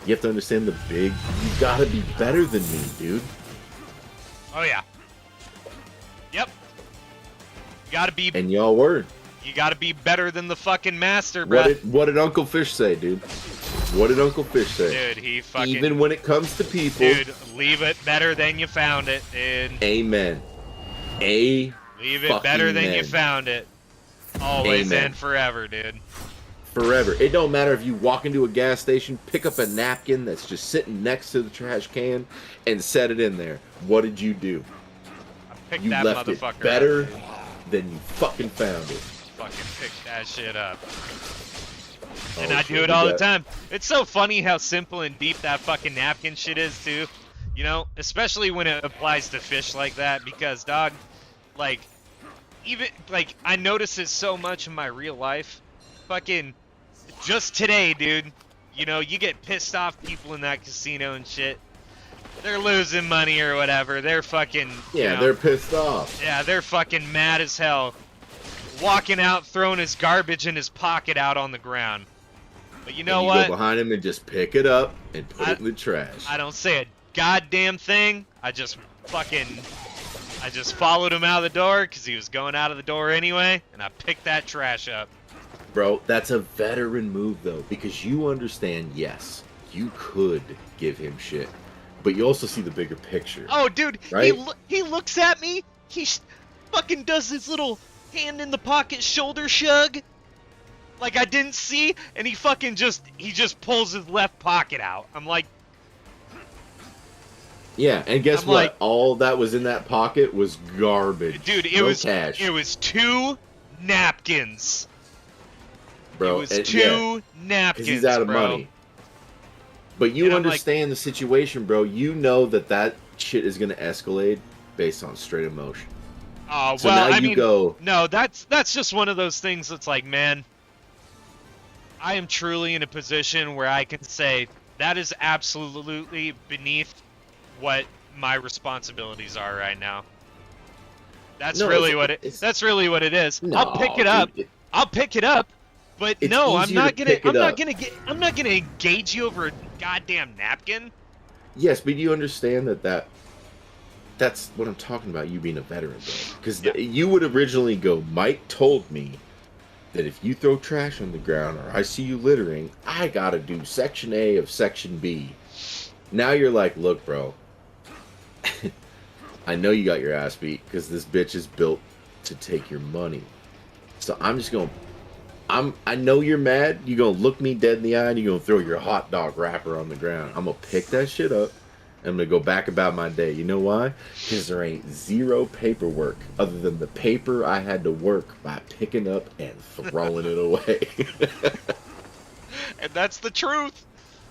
You have to understand you gotta be better than me, dude. Oh yeah. Yep. You gotta be. And y'all were. You gotta be better than the fucking master, bro. What did Uncle Fish say, dude? What did Uncle Fish say? Dude, he fucking... Even when it comes to people... Dude, leave it better than you found it, dude. Amen. Leave it better than you found it. Always and forever, dude. Forever. It don't matter if you walk into a gas station, pick up a napkin that's just sitting next to the trash can, and set it in there. What did you do? You left it better than you fucking found it. Fucking pick that shit up. And I do it all the time. It's so funny how simple and deep that fucking napkin shit is, too. You know, especially when it applies to fish like that, because, dog, like, even, like, I notice it so much in my real life. Fucking, just today, dude. You know, you get pissed off people in that casino and shit. They're losing money or whatever. They're fucking. Yeah, you know, they're pissed off. Yeah, they're fucking mad as hell. Walking out, throwing his garbage in his pocket out on the ground. But you know and you what? Go behind him and just pick it up and put it in the trash. I don't say a goddamn thing. I just followed him out of the door because he was going out of the door anyway, and I picked that trash up. Bro, that's a veteran move though, because you understand. Yes, you could give him shit, but you also see the bigger picture. Oh, dude, right? he looks at me. He fucking does his little hand in the pocket shoulder shrug, like I didn't see, and he just pulls his left pocket out. I'm like, yeah, and guess I'm what? like, all that was in that pocket was garbage. dude, no cash. It was 2 napkins. Bro, It was two napkins, he's out of bro. money. But you understand the situation, bro. You know that shit is gonna escalate based on straight emotion. Oh, so well, now I mean, go. No, that's just one of those things that's like, man, I am truly in a position where I can say that is absolutely beneath what my responsibilities are right now. That's really what it is. No, I'll pick it up. I'll pick it up. But It's no, I'm easier not to gonna. pick it up. I'm not gonna engage you over a goddamn napkin. Yes, but you understand that's what I'm talking about. You being a veteran, bro. Because you would originally go. Mike told me that if you throw trash on the ground or I see you littering, I gotta do Section A of Section B. Now you're like, look, bro. I know you got your ass beat because this bitch is built to take your money. So I'm just gonna. I know you're mad. You're gonna look me dead in the eye and you're gonna throw your hot dog wrapper on the ground. I'm gonna pick that shit up and I'm gonna go back about my day. You know why? Because there ain't zero paperwork other than the paper I had to work by picking up and throwing it away. And that's the truth.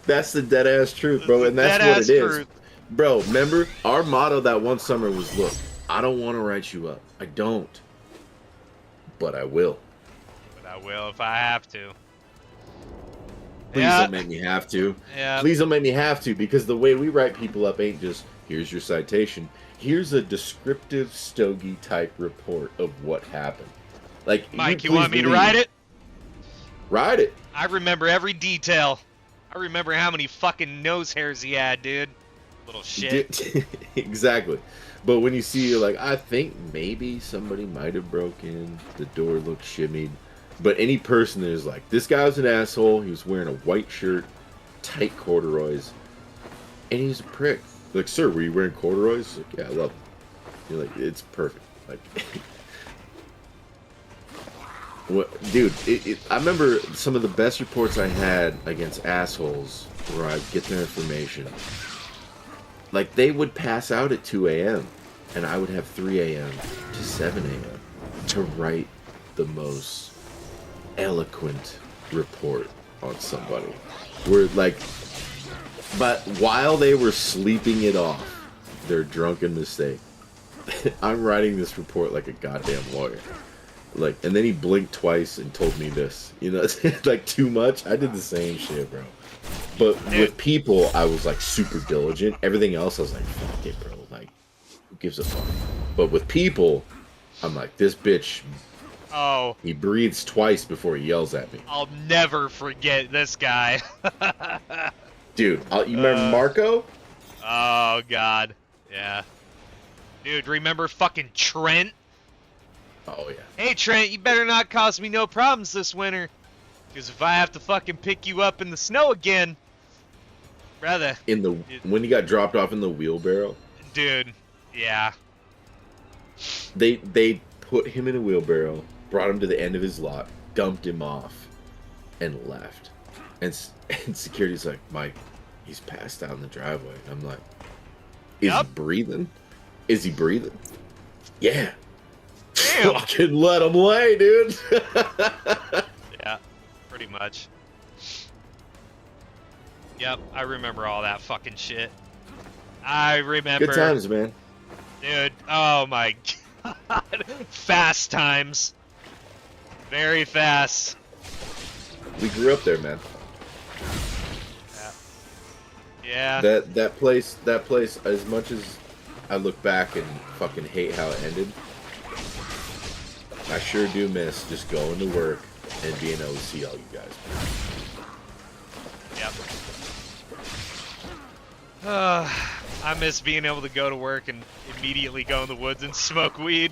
That's the dead ass truth, bro. And that's what it is. Truth. Bro, remember our motto that one summer was, look, I don't want to write you up. I don't. But I will. I will if I have to. Please don't make me have to. Yeah. Please don't make me have to, because the way we write people up ain't just, here's your citation. Here's a descriptive stogie type report of what happened. Like, Mike, you want me to write it? Write it. I remember every detail. I remember how many fucking nose hairs he had, dude. Little shit. Exactly. But when you see, you're like, I think maybe somebody might have broken. The door looked shimmied. But any person that is like, this guy was an asshole. He was wearing a white shirt, tight corduroys, and he's a prick. Like, sir, were you wearing corduroys? Like, yeah, I love them. You're like, it's perfect. Like, what, dude, I remember some of the best reports I had against assholes where I'd get their information. Like, they would pass out at 2 a.m. and I would have 3 a.m. to 7 a.m. to write the most eloquent report on somebody. Where, like, but while they were sleeping it off, their drunken mistake, I'm writing this report like a goddamn lawyer. Like, and then he blinked twice and told me this. You know, it's like too much. I did the same shit, bro. But with people, I was like super diligent. Everything else, I was like, fuck it, bro. Like, who gives a fuck? But with people, I'm like, this bitch. Oh. He breathes twice before he yells at me. I'll never forget this guy. Dude, you remember Marco? Oh, God. Yeah. Dude, remember fucking Trent? Oh, yeah. Hey, Trent, you better not cause me no problems this winter. Because if I have to fucking pick you up in the snow again, brother. When he got dropped off in the wheelbarrow? Dude, yeah. They put him in a wheelbarrow, brought him to the end of his lot, dumped him off, and left. And security's like, Mike, he's passed out in the driveway. And I'm like, is he breathing? Is he breathing? Yeah. Damn. Fucking let him lay, dude. Yeah, pretty much. Yep, I remember all that fucking shit. I remember. Good times, man. Dude, oh my God. Fast times. Very fast. We grew up there, man. Yeah. That place. As much as I look back and fucking hate how it ended, I sure do miss just going to work and being able to see all you guys. Yep. I miss being able to go to work and immediately go in the woods and smoke weed.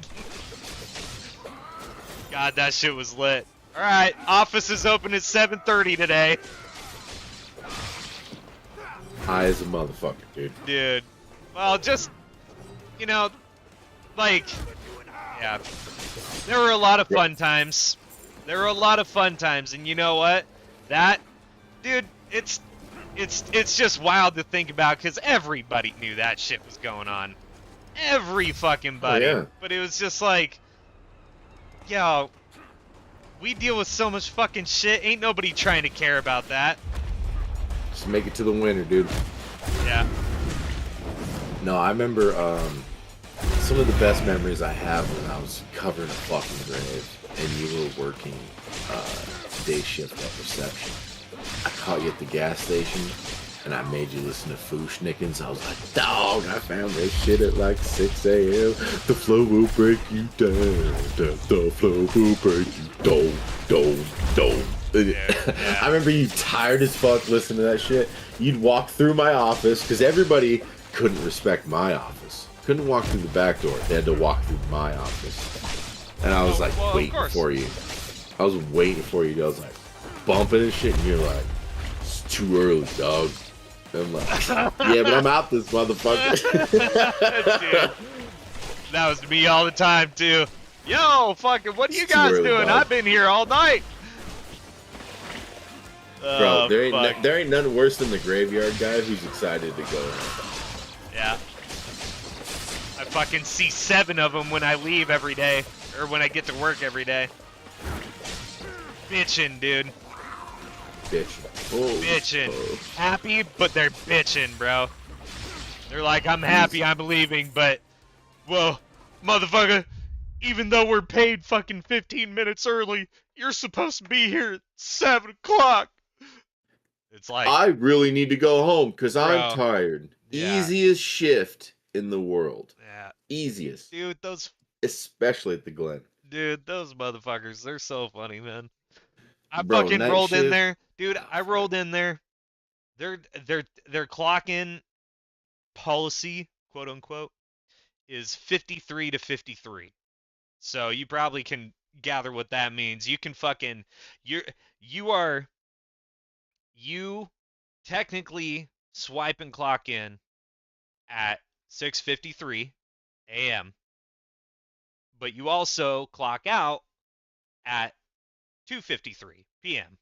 God, that shit was lit. Alright, office is open at 7:30 today. High as a motherfucker, dude. Dude. Well, just, you know, like, yeah. There were a lot of fun times. There were a lot of fun times, and you know what? That, dude, it's just wild to think about, because everybody knew that shit was going on. Every fucking buddy. Oh, yeah. But it was just like, yo, we deal with so much fucking shit. Ain't nobody trying to care about that. Just make it to the winter, dude. Yeah. No, I remember some of the best memories I have when I was covering a fucking grave and you were working day shift at reception. I caught you at the gas station and I made you listen to Fushnikins. I was like, dog, I found this shit at like 6 a.m. The flow will break you down. The flow will break you down. Yeah. I remember you tired as fuck listening to that shit. You'd walk through my office because everybody couldn't respect my office. Couldn't walk through the back door. They had to walk through my office. And I was like waiting for you. I was waiting for you. I was like bumping and shit. And you're like, it's too early, dog. And I'm like, yeah, but I'm out this motherfucker. Dude, that was me all the time too. Yo, fucking, what are you guys early, doing? dog. I've been here all night. Bro, there ain't nothing worse than the graveyard guy who's excited to go. Yeah. I fucking see 7 of them when I leave every day, or when I get to work every day. Bitchin', dude. Bitch. Oh, Bitchin'. oh. Happy, but they're bitchin', bro. They're like, I'm happy, I'm leaving, but, well, motherfucker, even though we're paid fucking 15 minutes early, you're supposed to be here at 7 o'clock. It's like, I really need to go home because Bro. I'm tired. Yeah. Easiest shift in the world. yeah, Easiest. dude, those motherfuckers, they're so funny, man. I Bro, fucking night rolled in shift- there, dude. I rolled in there. Their clock in policy, quote unquote, is 53 to 53. So you probably can gather what that means. You can fucking you technically swipe and clock in at 6:53 a.m. but you also clock out at 2:53 p.m.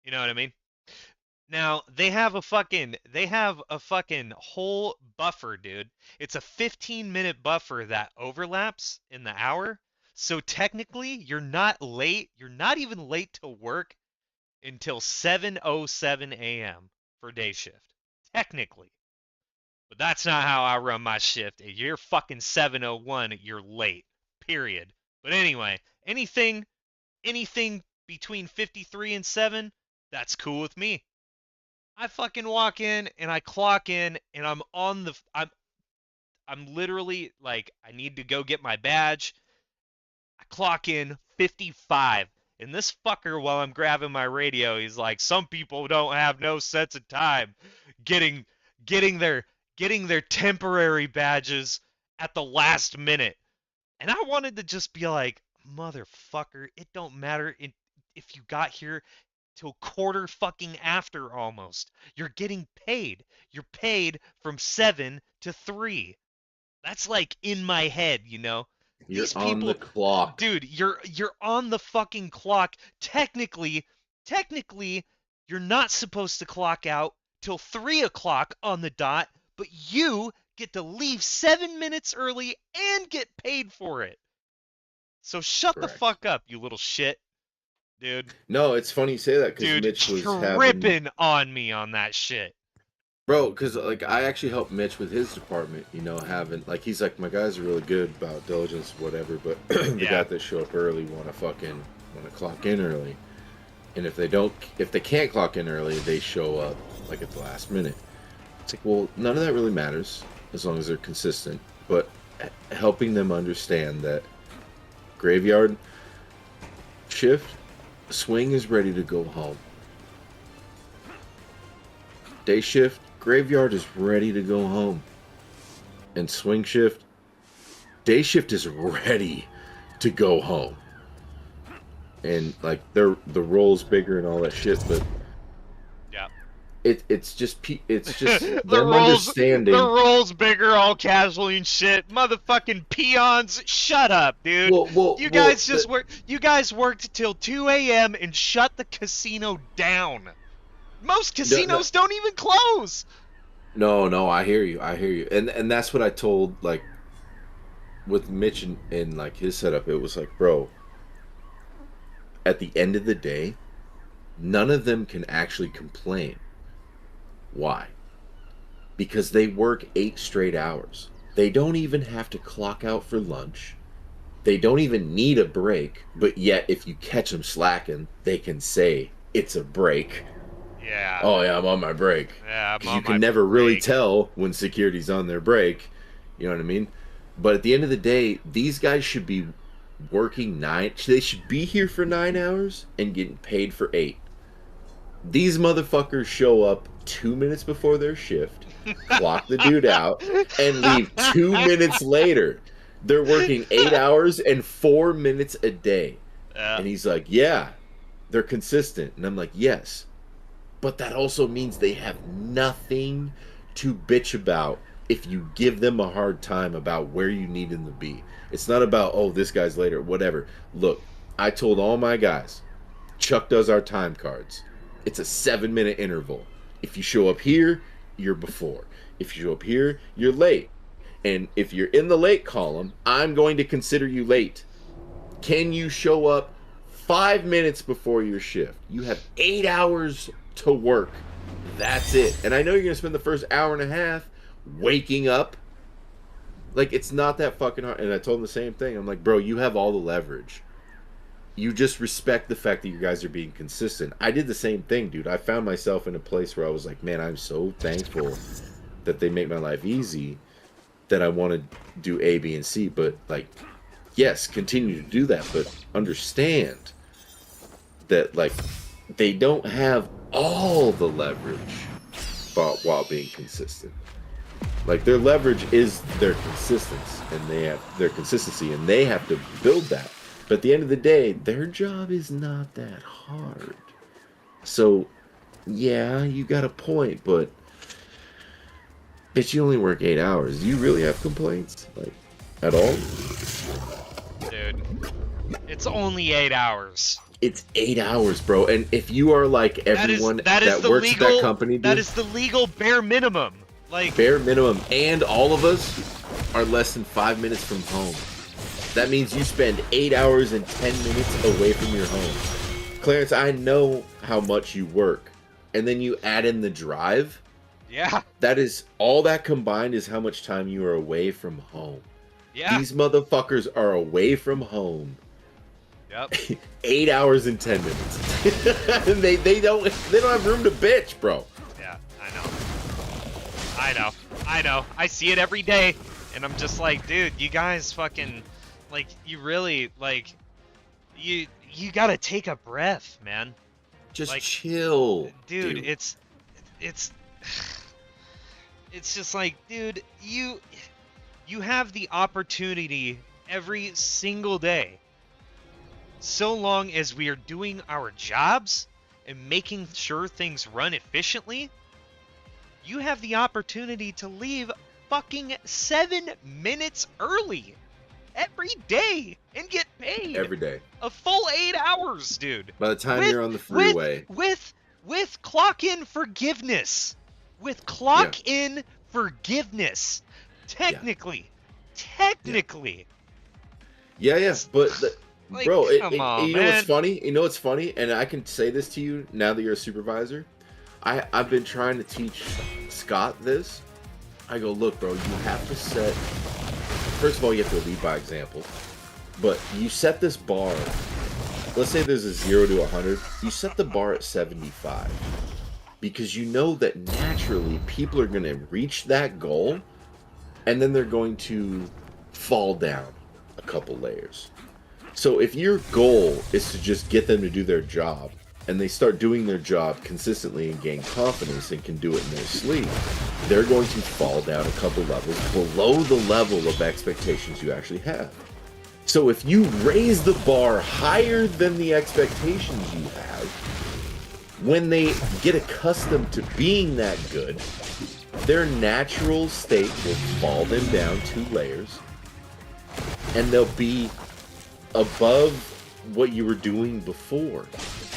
You know what I mean? Now, they have a fucking whole buffer, dude. It's a 15-minute buffer that overlaps in the hour. So technically, you're not late. You're not even late to work until 7:07 a.m. for day shift. Technically. But that's not how I run my shift. If you're fucking 7:01, you're late. Period. But anyway, anything between 53 and 7, that's cool with me. I fucking walk in and I clock in and I'm literally like, I need to go get my badge. I clock in 55. And this fucker, while I'm grabbing my radio, he's like, some people don't have no sense of time getting their temporary badges at the last minute. And I wanted to just be like, motherfucker, it don't matter if you got here till quarter fucking after almost. You're getting paid. You're paid from 7 to 3. That's like in my head, you know? You're These on people, the clock. dude, you're on the fucking clock. Technically, you're not supposed to clock out till 3 o'clock on the dot, but you get to leave 7 minutes early and get paid for it. So shut the Correct. fuck up, you little shit, dude. No, it's funny you say that because Dude, Mitch was having... tripping on me on that shit. Bro, because like I actually helped Mitch with his department, you know, having like he's like, my guys are really good about diligence, whatever, but the Yeah. guys that show up early want to clock in early. And if they can't clock in early, they show up like at the last minute. It's like, well, none of that really matters as long as they're consistent. But helping them understand that graveyard shift, swing is ready to go home. Day shift, graveyard is ready to go home. And swing shift, day shift is ready to go home. And like the role's bigger and all that shit, but yeah, it's just the them understanding. The role's bigger, all casually and shit. Motherfucking peons, shut up, dude. You guys worked till 2 a.m. and shut the casino down. Most casinos don't even close. No, I hear you, and that's what I told like with Mitch and like his setup. It was like, bro, at the end of the day, none of them can actually complain. Why? Because they work 8 straight hours. They don't even have to clock out for lunch. They don't even need a break, but yet if you catch them slacking, they can say it's a break. Yeah. Oh yeah, I'm on my break. Yeah, because you can never really tell when security's on their break. You know what I mean? But at the end of the day, these guys should be working 9. They should be here for 9 hours and getting paid for 8. These motherfuckers show up 2 minutes before their shift, clock the dude out, and leave 2 minutes later. They're working 8 hours and 4 minutes a day. And he's like, yeah, they're consistent. And I'm like, yes. But that also means they have nothing to bitch about if you give them a hard time about where you need them to be. It's not about, oh, this guy's later, whatever. Look, I told all my guys, Chuck does our time cards. It's a 7-minute interval. If you show up here, you're before. If you show up here, you're late. And if you're in the late column, I'm going to consider you late. Can you show up 5 minutes before your shift? You have 8 hours to work. That's it. And I know you're going to spend the first hour and a half waking up. Like, it's not that fucking hard. And I told him the same thing. I'm like, bro, you have all the leverage. You just respect the fact that you guys are being consistent. I did the same thing, dude. I found myself in a place where I was like, man, I'm so thankful that they make my life easy that I want to do A, B, and C. But, like, yes, continue to do that. But understand that, like, they don't have all the leverage while being consistent. Like, their leverage is their consistency, and they have to build that. But at the end of the day, their job is not that hard. So, yeah, you got a point, but bitch, you only work 8 hours. Do you really have complaints? Like, at all? Dude, it's only 8 hours. It's 8 hours, bro. And if you are like everyone that works at that company, dude, that is the legal bare minimum. Like, bare minimum, and all of us are less than 5 minutes from home. That means you spend 8 hours and 10 minutes away from your home. Clarence, I know how much you work, and then you add in the drive. Yeah. That is, all that combined is how much time you are away from home. Yeah. These motherfuckers are away from home. Yep. 8 hours and 10 minutes. And they don't have room to bitch, bro. Yeah, I know. I see it every day, and I'm just like, dude, you guys fucking, like, you really, like, you gotta take a breath, man. Just like, chill, dude. It's just like, dude, you have the opportunity every single day, so long as we are doing our jobs and making sure things run efficiently. You have the opportunity to leave fucking 7 minutes early every day and get paid every day a full 8 hours, dude. By the time you're on the freeway, with clock in forgiveness, in forgiveness, technically. Yeah, but like, bro, come on, you know what's funny? You know what's funny? And I can say this to you now that you're a supervisor. I've been trying to teach Scott this. I go, look, bro, you have to set. First of all, you have to lead by example. But you set this bar let's say there's a 0 to 100, you set the bar at 75. Because you know that naturally people are going to reach that goal, and then they're going to fall down a couple layers. So if your goal is to just get them to do their job, and they start doing their job consistently and gain confidence and can do it in their sleep, they're going to fall down a couple levels below the level of expectations you actually have. So if you raise the bar higher than the expectations you have, when they get accustomed to being that good, their natural state will fall them down 2 layers, and they'll be above what you were doing before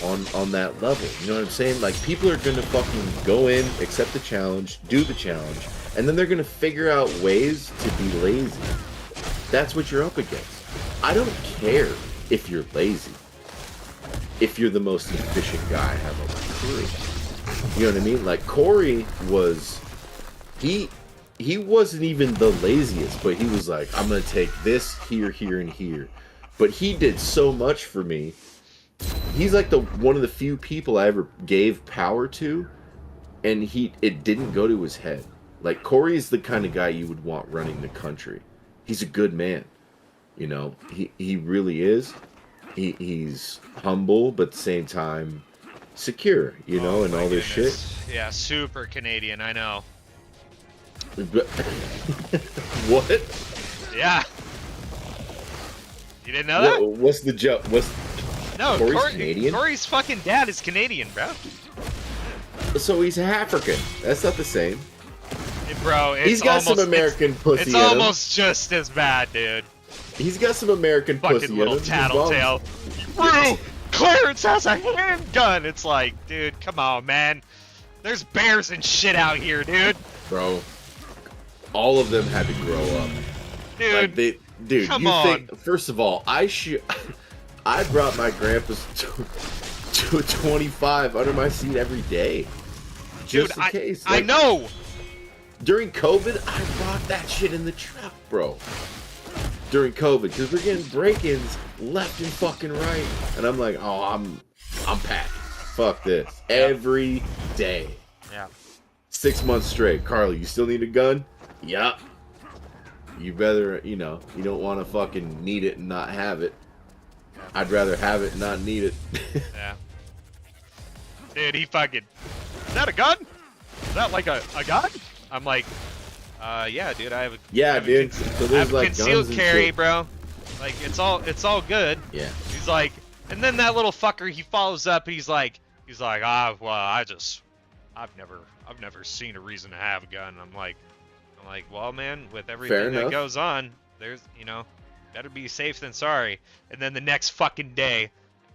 on that level. You know what I'm saying? Like, people are gonna fucking go in, accept the challenge, do the challenge, and then they're gonna figure out ways to be lazy. That's what you're up against. I don't care if you're lazy, if you're the most efficient guy I have on my crew. You know what I mean? Like, Corey was, he wasn't even the laziest, but he was like, I'm gonna take this here, here, and here. But he did so much for me. He's like one of the few people I ever gave power to, and it didn't go to his head. Like, Corey's the kind of guy you would want running the country. He's a good man. You know, he really is. He's humble, but at the same time secure, you know, and all this shit. Yeah, super Canadian, I know. What? Yeah. You didn't know that? What's the joke? No, Corey's Canadian? Corey's fucking dad is Canadian, bro. So he's African. That's not the same. Bro, he's got some American pussy It's in him. almost just as bad, dude. He's got some American pussy Fucking little in him. tattletale. Bro, Clarence has a handgun. It's like, dude, come on, man. There's bears and shit out here, dude. Bro, all of them had to grow up. Dude, like dude, come you on. think? First of all, I brought my grandpa's to a 25 under my seat every day, just dude, in case. I know. During COVID, I brought that shit in the truck, bro. During COVID, because we're getting break-ins left and fucking right, and I'm like, oh, I'm packed. Fuck this. Every day. Yeah. 6 months straight. Carly, you still need a gun? Yup. You better, you know, you don't want to fucking need it and not have it. I'd rather have it and not need it. Yeah. Dude, he fucking... Is that a gun? Is that like a gun? I'm like, yeah, dude, I have a... Yeah, dude. So there's like concealed guns and carry, shit. bro. Like, it's all good. Yeah. He's like... And then that little fucker, he follows up, he's like, well, I've never seen a reason to have a gun. I'm like, well, man, with everything that goes on, there's, you know, better be safe than sorry. And then the next fucking day,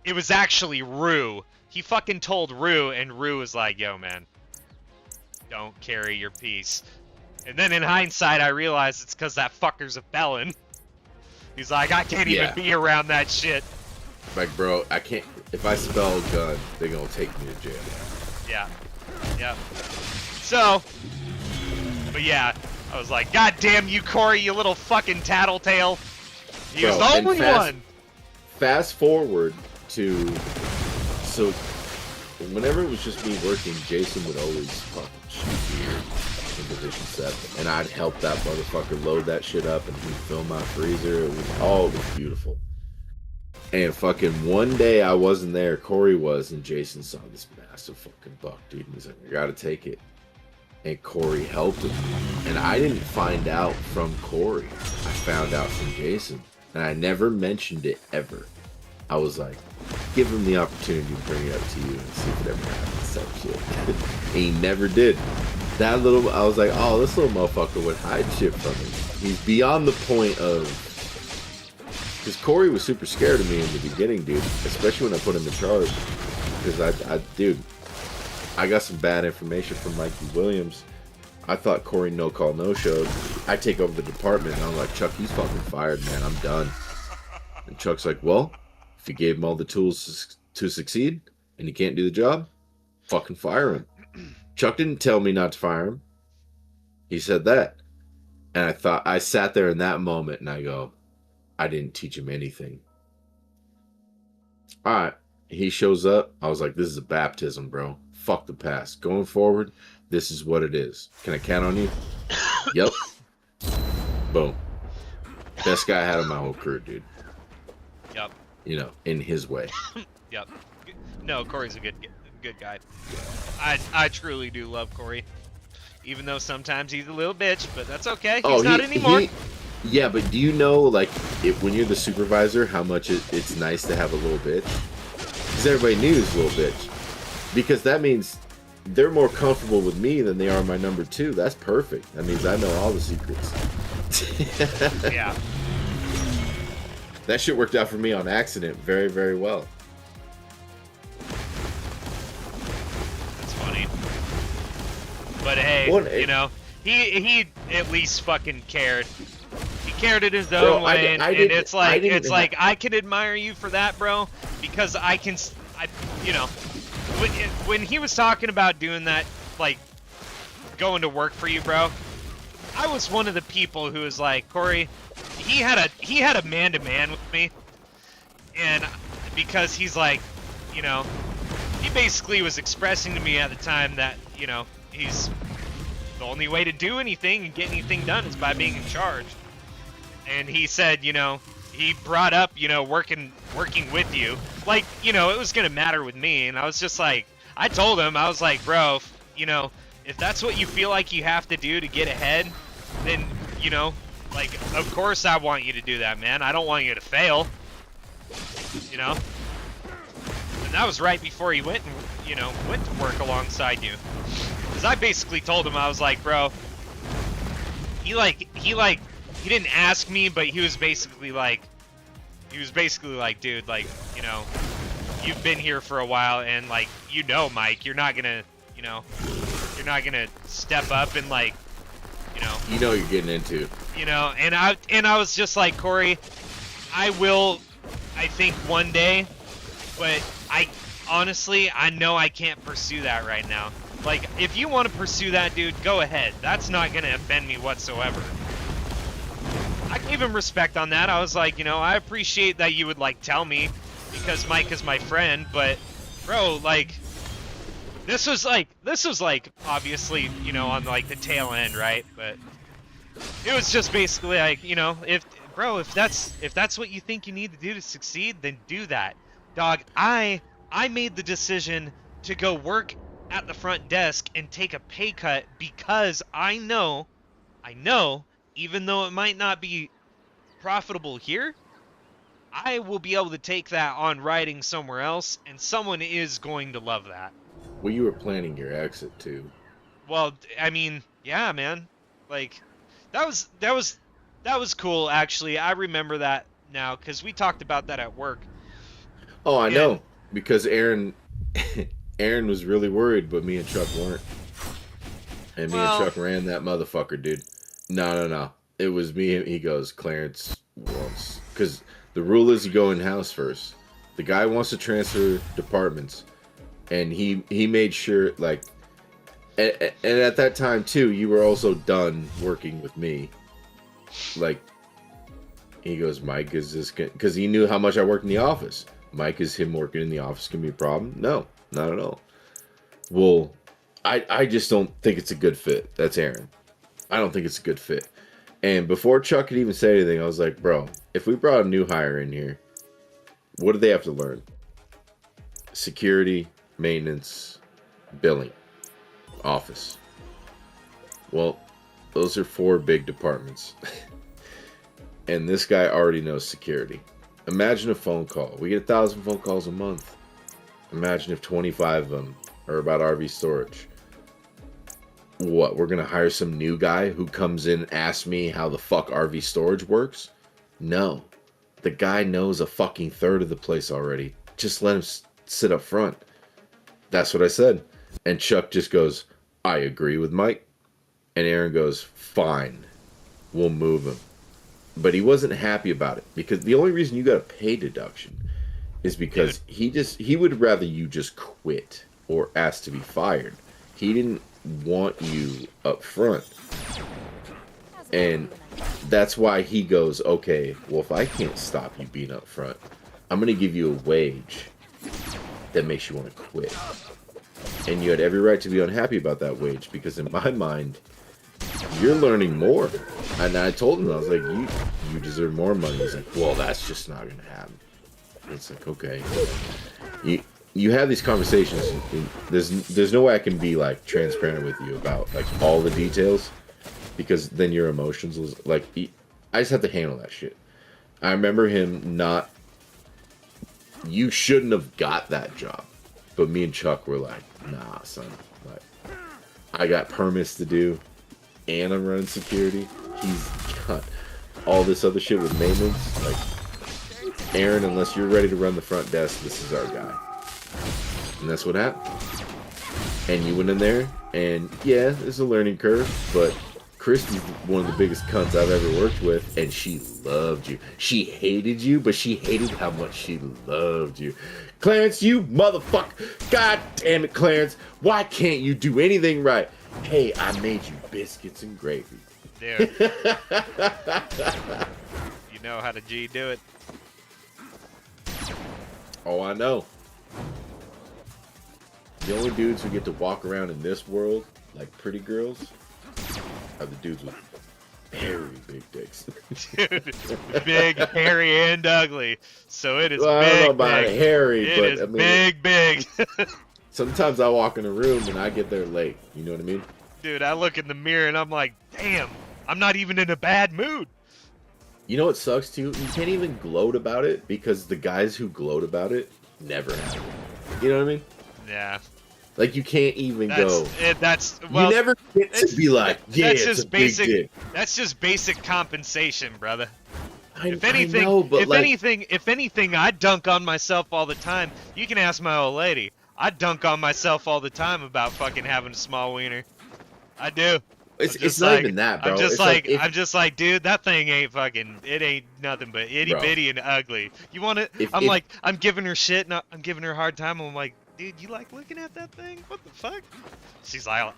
it was actually Rue. He fucking told Rue, and Rue was like, yo, man, don't carry your piece. And then in hindsight, I realized it's because that fucker's a felon. He's like, I can't even be around that shit. Like, bro, I can't. If I spell gun, they're gonna take me to jail. Yeah. Yeah. So, but yeah, I was like, God damn you, Corey, you little fucking tattletale. He was the only one. Fast forward to, so whenever it was just me working, Jason would always fucking shoot deer in Division 7, and I'd help that motherfucker load that shit up, and he'd fill my freezer. It was beautiful. And fucking one day I wasn't there, Corey was, and Jason saw this massive fucking buck, dude, and he's like, I gotta take it. And Corey helped him. And I didn't find out from Corey. I found out from Jason. And I never mentioned it ever. I was like, give him the opportunity to bring it up to you and see if it ever happens. That shit. And he never did. I was like, oh, this little motherfucker would hide shit from me. He's beyond the point of... Because Corey was super scared of me in the beginning, dude. Especially when I put him in charge. Because dude, I got some bad information from Mikey Williams. I thought Corey no-call, no-showed. I take over the department, and I'm like, Chuck, he's fucking fired, man. I'm done. And Chuck's like, well, if you gave him all the tools to succeed, and he can't do the job, fucking fire him. Chuck didn't tell me not to fire him. He said that. And I sat there in that moment, and I go, I didn't teach him anything. All right. He shows up. I was like, this is a baptism, bro. Fuck the past. Going forward, this is what it is. Can I count on you? Yep. Boom. Best guy I had in my whole career, dude. Yep. You know, in his way. Yep. No, Corey's a good guy. I truly do love Corey. Even though sometimes he's a little bitch, but that's okay. He's not anymore. Yeah, but do you know, like, when you're the supervisor, how much it's nice to have a little bitch? Because everybody knew he was a little bitch. Because that means they're more comfortable with me than they are my number 2. That's perfect. That means I know all the secrets. Yeah. That shit worked out for me on accident very, very well. That's funny. But hey, you know, he at least fucking cared. He cared in his own way, and it's like I can admire you for that, bro, because you know, when he was talking about doing that, like going to work for you, bro, I was one of the people who was like, Corey, he had a man-to-man with me, and because he's like, you know, he basically was expressing to me at the time that, you know, he's the only way to do anything and get anything done is by being in charge. And he said, you know, he brought up, you know, working with you, like, you know, it was gonna matter with me. And I was just like, I told him, I was like, bro, you know, if that's what you feel like you have to do to get ahead, then, you know, like, of course I want you to do that, man. I don't want you to fail, you know. And that was right before he went and, you know, went to work alongside you. Because I basically told him, I was like, bro, he didn't ask me, but he was basically like, dude, like, you know, you've been here for a while, and like, you know, Mike, you're not gonna step up and like, you know what you're getting into. You know, and I was just like, Corey, I will, I think one day, but I honestly, I know I can't pursue that right now. Like, if you want to pursue that, dude, go ahead. That's not going to offend me whatsoever. I gave him respect on that. I was like, you know, I appreciate that you would, like, tell me, because Mike is my friend, but, bro, like, this was like, obviously, you know, on, like, the tail end, right? But it was just basically like, you know, if that's what you think you need to do to succeed, then do that. Dog, I made the decision to go work at the front desk and take a pay cut because I know, even though it might not be profitable here, I will be able to take that on writing somewhere else, and someone is going to love that. Well, you were planning your exit too. Well, I mean, yeah, man. Like, that was cool, actually. I remember that now, because we talked about that at work. Oh, I know. Because Aaron was really worried, but me and Chuck weren't. And me and Chuck ran that motherfucker, dude. No. It was me. He goes, Clarence wants... Because the rule is you go in-house first. The guy wants to transfer departments. And he made sure, like... And at that time, too, you were also done working with me. Like, he goes, Mike, is this... Because he knew how much I worked in the office. Mike, is him working in the office going to be a problem? No, not at all. Well, I just don't think it's a good fit. That's Aaron. I don't think it's a good fit. And before Chuck could even say anything, I was like, bro, if we brought a new hire in here, what do they have to learn? Security, maintenance, billing, office. Well, those are 4 big departments. And this guy already knows security. Imagine a phone call. We get 1,000 phone calls a month. Imagine if 25 of them are about RV storage. What, we're going to hire some new guy who comes in and asks me how the fuck RV storage works? No. The guy knows a fucking third of the place already. Just let him sit up front. That's what I said. And Chuck just goes, I agree with Mike. And Aaron goes, fine. We'll move him. But he wasn't happy about it, because the only reason you got a pay deduction is because he would rather you just quit or ask to be fired. He didn't want you up front. And that's why he goes, okay, well, if I can't stop you being up front, I'm going to give you a wage that makes you want to quit. And you had every right to be unhappy about that wage, because in my mind, you're learning more. And I told him, I was like, you deserve more money. He's like, well, that's just not going to happen. It's like, okay. You have these conversations. And there's no way I can be like transparent with you about like all the details, because then your emotions will, like, I just have to handle that shit. I remember him not. You shouldn't have got that job, but me and Chuck were like, nah, son. Like, I got permits to do, and I'm running security. He's got all this other shit with maintenance. Like, Aaron, unless you're ready to run the front desk, this is our guy. And that's what happened. And you went in there, and yeah, it's a learning curve, but Christy's one of the biggest cunts I've ever worked with, and she loved you. She hated you, but she hated how much she loved you. Clarence, you motherfucker. God damn it, Clarence. Why can't you do anything right? Hey, I made you biscuits and gravy. Dude. You know how to G do it? Oh, I know. The only dudes who get to walk around in this world like pretty girls are the dudes with very big dicks. Dude, big, hairy, and ugly. So it is Well, big, I don't know about big. hairy, It but is I mean, big. sometimes I walk in a room and I get there late. You know what I mean? Dude, I look in the mirror and I'm like, damn, I'm not even in a bad mood. You know what sucks too? You can't even gloat about it, because the guys who gloat about it never have it. You know what I mean? Yeah. Like, you can't even Well, you never get to be like, yeah, that's it's just a basic. big dick. That's just basic compensation, brother. If I anything, know, but like, if anything, I dunk on myself all the time. You can ask my old lady. I dunk on myself all the time about fucking having a small wiener. I do. it's not even that, bro. I'm just It's like, if- I'm just like, dude, that thing ain't fucking. It ain't nothing but itty Bro. bitty and ugly. You want it? I'm like, I'm giving her shit, and I'm giving her a hard time. I'm like, dude, you like looking at that thing? What the fuck? She's like,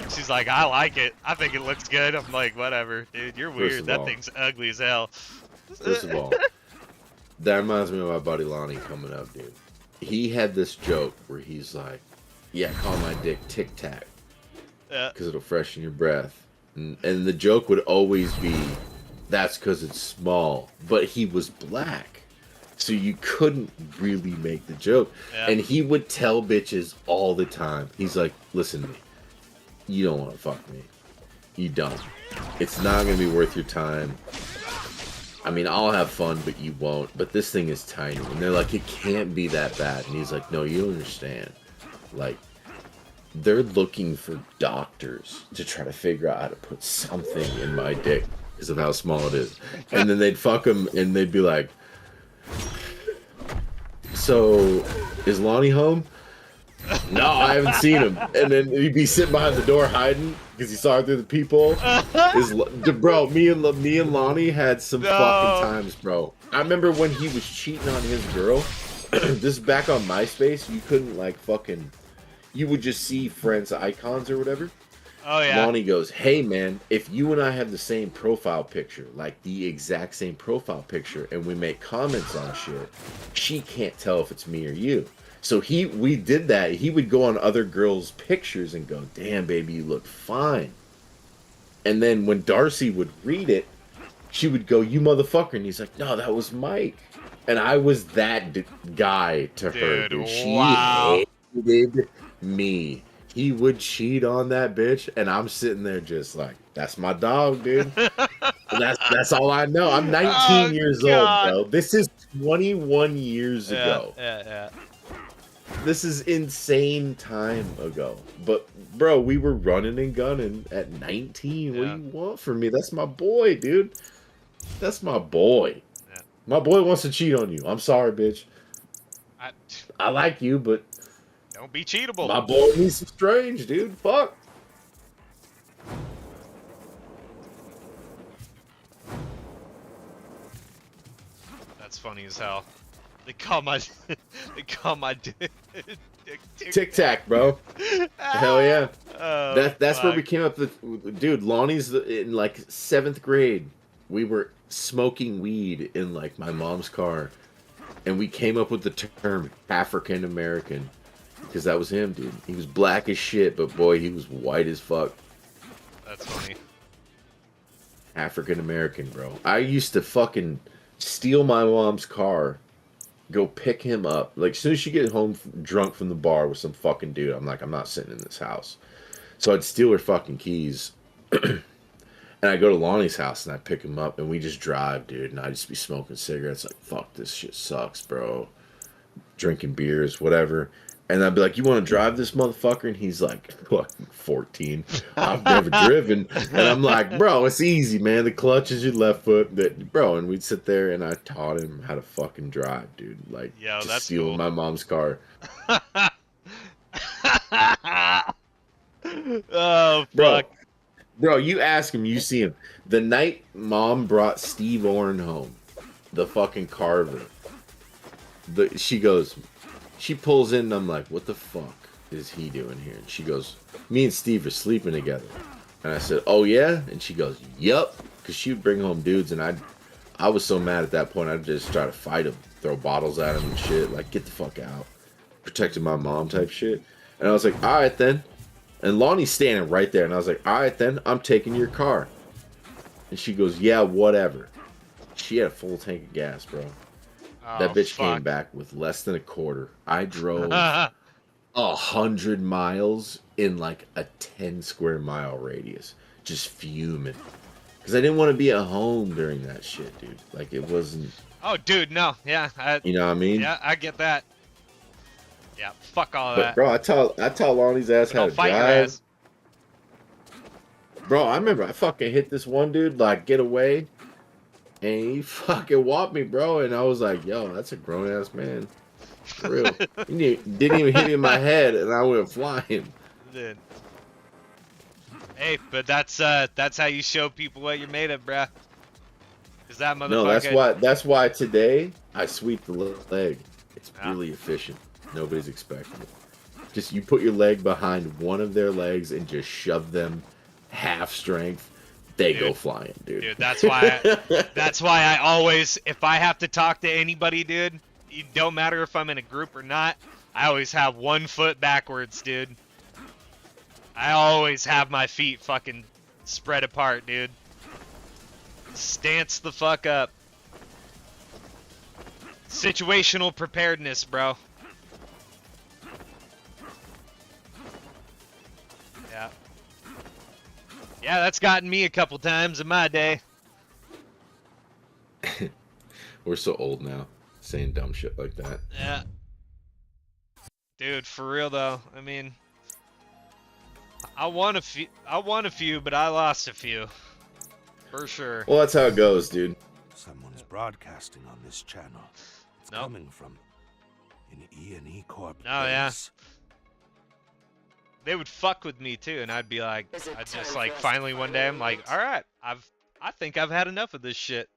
she's like, I like it. I think it looks good. I'm like, whatever, dude. You're weird. That thing's ugly as hell. First of all, that reminds me of my buddy Lonnie coming up, dude. He had this joke where he's like, yeah, call my dick Tic Tac, because it'll freshen your breath. And the joke would always be, that's because it's small. But he was black, so you couldn't really make the joke. Yeah. And he would tell bitches all the time. He's like, listen to me. You don't want to fuck me. You don't. It's not going to be worth your time. I mean, I'll have fun, but you won't. But this thing is tiny. And they're like, it can't be that bad. And he's like, no, you don't understand. Like, they're looking for doctors to try to figure out how to put something in my dick because of how small it is. And then they'd fuck him, and they'd be like, so, is Lonnie home? No, I haven't seen him. And then he'd be sitting behind the door hiding because he saw her through the peephole. Bro, me and Lonnie had some fucking times, bro. I remember when he was cheating on his girl. This is back on MySpace. You couldn't like fucking. You would just see friends' icons or whatever. Oh yeah. Lonnie goes, hey man, if you and I have the same profile picture, like the exact same profile picture, and we make comments on shit, she can't tell if it's me or you. So we did that. He would go on other girls' pictures and go, damn baby, you look fine. And then when Darcy would read it, she would go, you motherfucker. And he's like, no, that was Mike. And I was that guy to her. Dude. She hated me. He would cheat on that bitch, and I'm sitting there just like, that's my dog, dude. that's all I know. I'm 19 years old, bro. This is 21 years ago. Yeah. This is insane time ago. But, bro, we were running and gunning at 19. What do you want from me? That's my boy, dude. That's my boy. Yeah. My boy wants to cheat on you. I'm sorry, bitch. I like you, but don't be cheatable. My boy needs some strange, dude. Fuck. That's funny as hell. They call my dick Tic Tac, bro. Hell yeah. That's where we came up with, dude. Lonnie's in like 7th grade. we were smoking weed in like my mom's car, and we came up with the term African American because that was him, dude. He was black as shit, but boy, he was white as fuck. That's funny. African American, bro. I used to fucking steal my mom's car, go pick him up. Like, as soon as she get home drunk from the bar with some fucking dude, I'm like, I'm not sitting in this house. So I'd steal her fucking keys. And I go to Lonnie's house and I pick him up and we just drive, dude. And I just be smoking cigarettes like, fuck, this shit sucks, bro. Drinking beers, whatever. And I'd be like, you want to drive this motherfucker? And he's like, fucking 14. I've never driven. And I'm like, bro, it's easy, man. The clutch is your left foot. Bro, and we'd sit there and I taught him how to fucking drive, dude. Like, Yo, just that's stealing cool. my mom's car. Oh, Bro, fuck. bro, you ask him, you see him. The night Mom brought Steve Orrin home, the fucking carver, she pulls in and I'm like, what the fuck is he doing here? And she goes, me and Steve are sleeping together. And I said, oh yeah? And she goes, yup. Because she would bring home dudes and I was so mad at that point, I'd just try to fight him, throw bottles at him and shit. Like, get the fuck out. Protecting my mom type shit. And I was like, all right then. And Lonnie's standing right there. And I was like, all right then, I'm taking your car. And she goes, yeah, whatever. She had a full tank of gas, bro. Oh, That bitch fuck. came back with less than a quarter. I drove 100 miles in like a 10 square mile radius. Just fuming. Because I didn't want to be at home during that shit, dude. Like, it wasn't... Oh, dude, no. Yeah. You know what I mean? Yeah, I get that. Yeah, fuck all of But, that. bro, I taught Lonnie's ass But how don't to fight your drive. ass. Bro, I remember I fucking hit this one dude, like, get away. And he fucking whopped me, bro. And I was like, yo, that's a grown-ass man. For real. He didn't even hit me in my head, and I went flying. Dude. Hey, but that's how you show people what you're made of, bruh. Is that motherfucker? No, that's why today I sweep the leg. It's Yeah. really efficient. Nobody's expecting it. Just you put your leg behind one of their legs and just shove them half strength. They go flying, dude. Dude, that's why I always, if I have to talk to anybody, dude, it don't matter if I'm in a group or not, I always have 1 foot backwards, dude. I always have my feet fucking spread apart, dude. Stance the fuck up. Situational preparedness, bro. Yeah. Yeah, that's gotten me a couple times in my day. We're so old now, saying dumb shit like that. Yeah. Dude, for real though. I mean, I won a few, but I lost a few. For sure. Well, that's how it goes, dude. Someone's broadcasting on this channel. It's Nope. coming from an E&E Corp. Oh, yeah. base. They would fuck with me too, and I'd be like, Is it I'd just time like for us finally to one day I'm like, all right, I think I've had enough of this shit.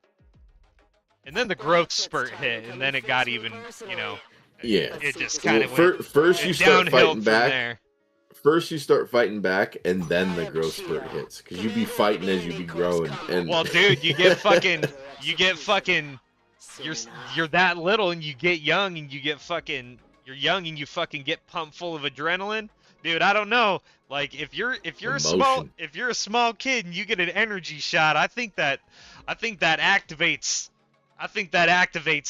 And then the growth spurt hit, and then it got even, you know, Yeah. it just kind of Well, went first you start downhill fighting from back. there. First you start fighting back, and then the growth spurt hits. Because you be fighting as you be growing. And Well, dude, you get fucking, you're that little, and you get young, and you're young, and you fucking get pumped full of adrenaline. Dude, I don't know. Like if you're a small kid and you get an energy shot, I think that activates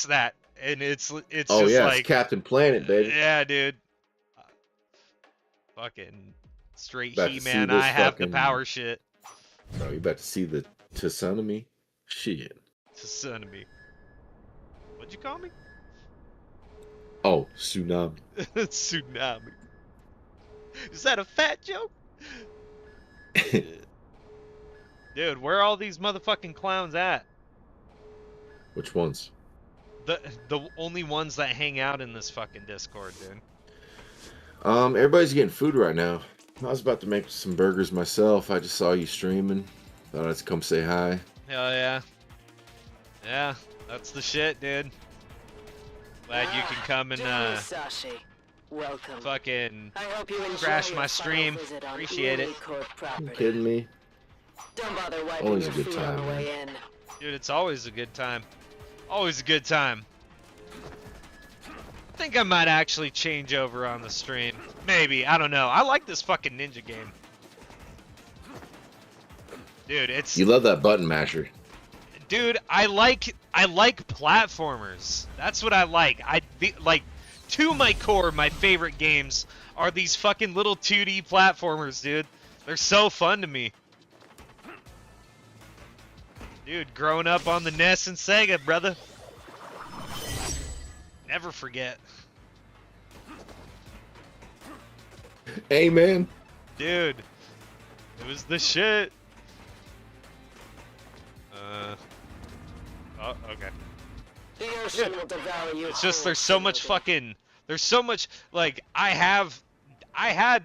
that, and it's oh just yeah, like it's Captain Planet, baby. yeah, dude. Fucking straight About to He-Man. see this I have the fucking- power shit. Bro, you about to see the Tsunami? Shit. It's a son of me. What'd you call me? Oh, Tsunami. Tsunami. Is that a fat joke? Dude, where are all these motherfucking clowns at? Which ones? The only ones that hang out in this fucking Discord, dude. Everybody's getting food right now. I was about to make some burgers myself. I just saw you streaming. Thought I'd come say hi. Hell yeah. Yeah, that's the shit, dude. Glad you can come and Sashi, welcome. fucking I hope you enjoy crash your my final stream. visit on Appreciate it. E&E Corp You property. kidding me? Don't bother wiping Always your a good feet on time, the man. way in. Dude, it's always a good time. Always a good time. I think I might actually change over on the stream. Maybe, I don't know. I like this fucking ninja game. Dude, it's... You love that button masher. Dude, I like platformers. That's what I like. Like, to my core, my favorite games are these fucking little 2D platformers, dude. They're so fun to me. Dude, growing up on the NES and Sega, brother. Never forget. Amen. Dude, it was the shit. Oh, okay. The ocean will devour you. It's just whole, there's so much Shinobi. fucking... There's so much... Like, I had,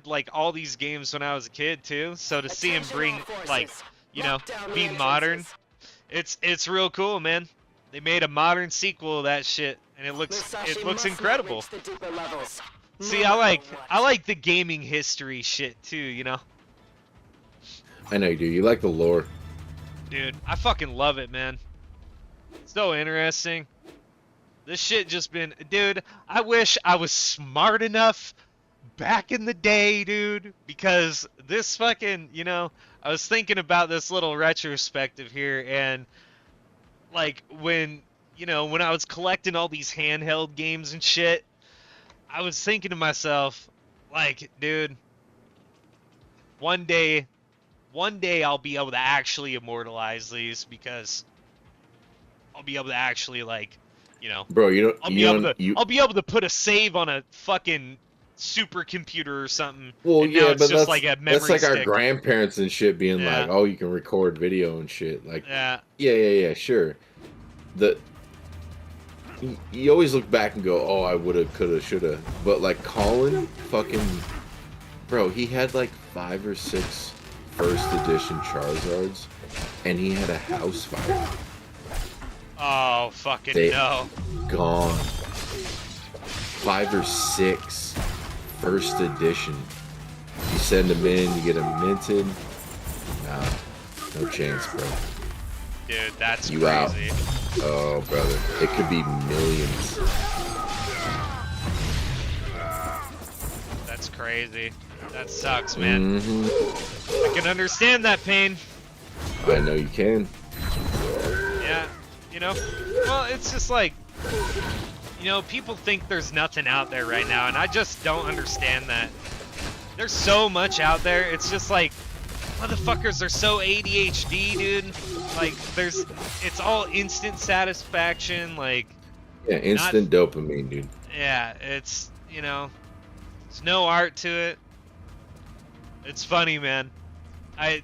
like, all these games when I was a kid, too. So to see him Attention bring, all forces. like, you know, Lock down the be modern... entrances. It's real cool, man. They made a modern sequel of that shit, and it looks Musashi must not incredible. reach the deeper levels. See, No I matter what. like the gaming history shit too, you know. I know you do. You like the lore. Dude, I fucking love it, man. So interesting. This shit just been, dude. I wish I was smart enough back in the day, dude, because this fucking, you know, I was thinking about this little retrospective here, and like when, you know, when I was collecting all these handheld games and shit, I was thinking to myself, like, dude, one day I'll be able to actually immortalize these, because I'll be able to actually, like, you know, Bro, you don't... I'll be able to put a save on a fucking supercomputer or something. Well, and now yeah, it's but just like a memory that's like our stick. grandparents and shit being Yeah. like, oh, you can record video and shit. Like, Yeah. yeah, sure. You always look back and go, oh, I woulda, coulda, shoulda. But like Colin, fucking, bro, he had like 5 or 6 first edition Charizards, and he had a house fire. Oh, fucking They- no. Gone. 5 or 6 first edition. You send them in, you get them minted. Nah, no chance, bro. Dude, that's You out. crazy. Oh, brother, it could be millions. That's crazy. That sucks, man. Mm-hmm. I can understand that pain. I know you can. Yeah, you know? Well, it's just like, you know, people think there's nothing out there right now, and I just don't understand that. There's so much out there. It's just like, motherfuckers are so ADHD, dude. Like, it's all instant satisfaction. Like, Yeah, instant dopamine, dude. yeah, it's, you know, there's no art to it. It's funny, man. I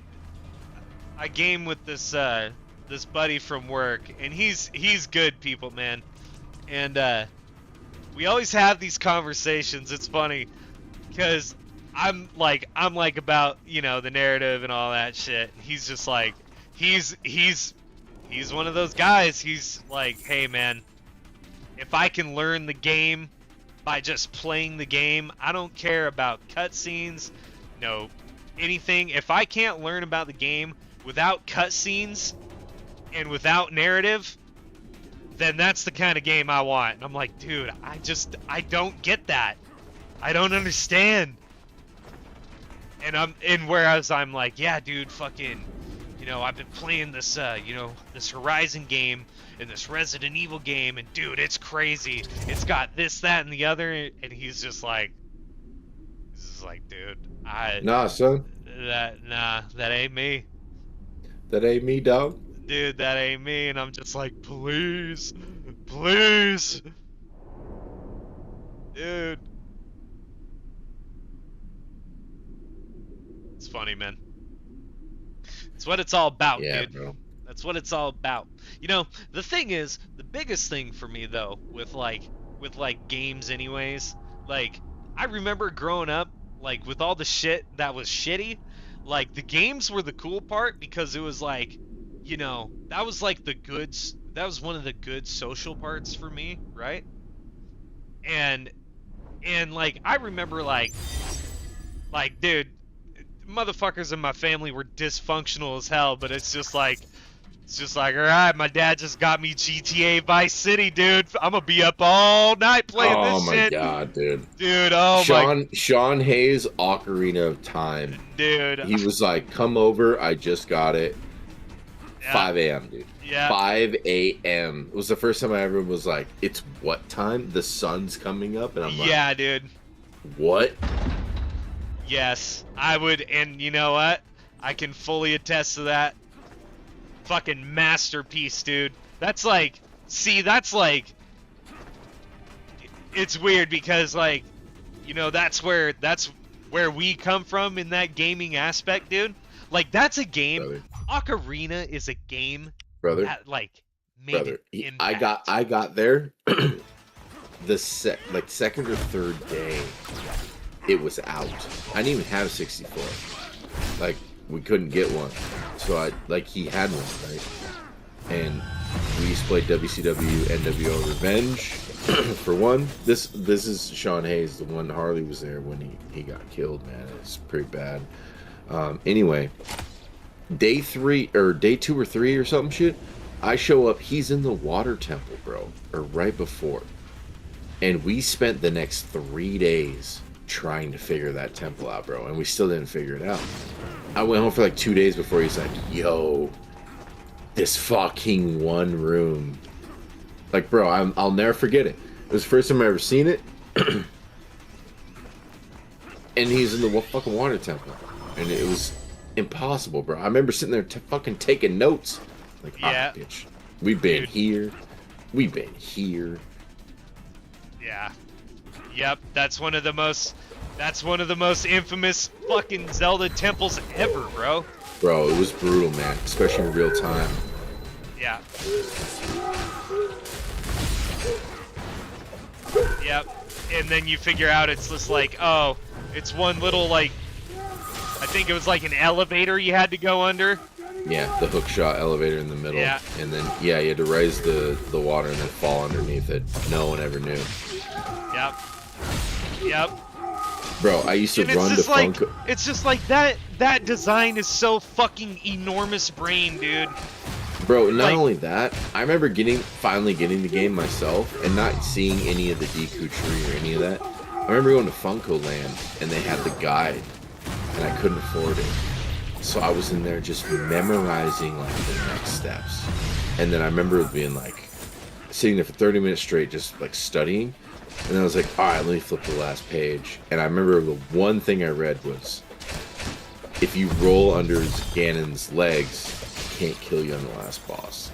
game with this this buddy from work, and he's good people, man. And we always have these conversations. It's funny because I'm like about, you know, the narrative and all that shit. He's just like he's one of those guys. He's like, hey man, if I can learn the game by just playing the game, I don't care about cutscenes, no anything. If I can't learn about the game without cutscenes and without narrative, then that's the kind of game I want. And I'm like, dude, I don't get that. I don't understand. And whereas I'm like, yeah, dude, fucking, you know, I've been playing this, you know, this Horizon game and this Resident Evil game, and dude, it's crazy. It's got this, that, and the other, and he's just like, dude, Nah, son. that ain't me. That ain't me, dog. Dude, that ain't me. And I'm just like, please, please, dude. It's funny, man. It's what it's all about, Yeah, dude. bro. That's what it's all about. You know, the thing is, the biggest thing for me though, with games anyways, like, I remember growing up, like, with all the shit that was shitty, like, the games were the cool part, because it was like, you know, that was like that was one of the good social parts for me, right? And like, I remember like, dude, motherfuckers in my family were dysfunctional as hell, but it's just like, It's just like, all right, my dad just got me GTA Vice City, dude. I'm gonna be up all night playing Oh this my shit. god, dude. Dude, oh my. Sean Hayes, Ocarina of Time. Dude. He was like, come over, I just got it. Yeah. 5 a.m., dude. Yeah. 5 a.m. It was the first time I ever was like, it's what time? The sun's coming up? And I'm like, Yeah, dude. what? Yes, I would, and you know what? I can fully attest to that. Fucking masterpiece, dude. That's like, see, that's like, it's weird because like, you know, that's where we come from in that gaming aspect, dude. Like, that's a game. Brother. Ocarina is a game Brother. that like made Brother. an I impact. got there the second or third day it was out. I didn't even have a 64. Like, we couldn't get one. So he had one, right? And we used to play WCW NWO Revenge for one. This is Sean Hayes, the one Harley was there when he got killed, man. It's pretty bad. Anyway, day 2 or 3 or something shit, I show up, he's in the water temple, bro, or right before. And we spent the next 3 days trying to figure that temple out, bro, and we still didn't figure it out. I went home for like 2 days before he's like, yo, this fucking one room. Like, bro, I'll never forget it. It was the first time I ever seen it. And he's in the fucking water temple. And it was impossible, bro. I remember sitting there fucking taking notes. Like, Yeah. Bitch, we've been Dude. here. We've been here. Yeah. Yep, that's one of the most infamous fucking Zelda temples ever, bro. Bro, it was brutal, man. Especially in real time. Yeah. Yep. And then you figure out it's just like, oh, it's one little, like, I think it was like an elevator you had to go under. Yeah, the hook shot elevator in the middle. Yeah. And then, yeah, you had to raise the water and then fall underneath it. No one ever knew. Yep. Yep. Bro, I used to And run to Funko. it's just like that design is so fucking enormous brain, dude. Bro, not like- only that, I remember finally getting the game myself and not seeing any of the Deku Tree or any of that. I remember going to Funko Land and they had the guide and I couldn't afford it. So I was in there just memorizing like the next steps. And then I remember being like sitting there for 30 minutes straight just like studying. And then I was like, alright, let me flip the last page. And I remember the one thing I read was, if you roll under Ganon's legs, he can't kill you on the last boss.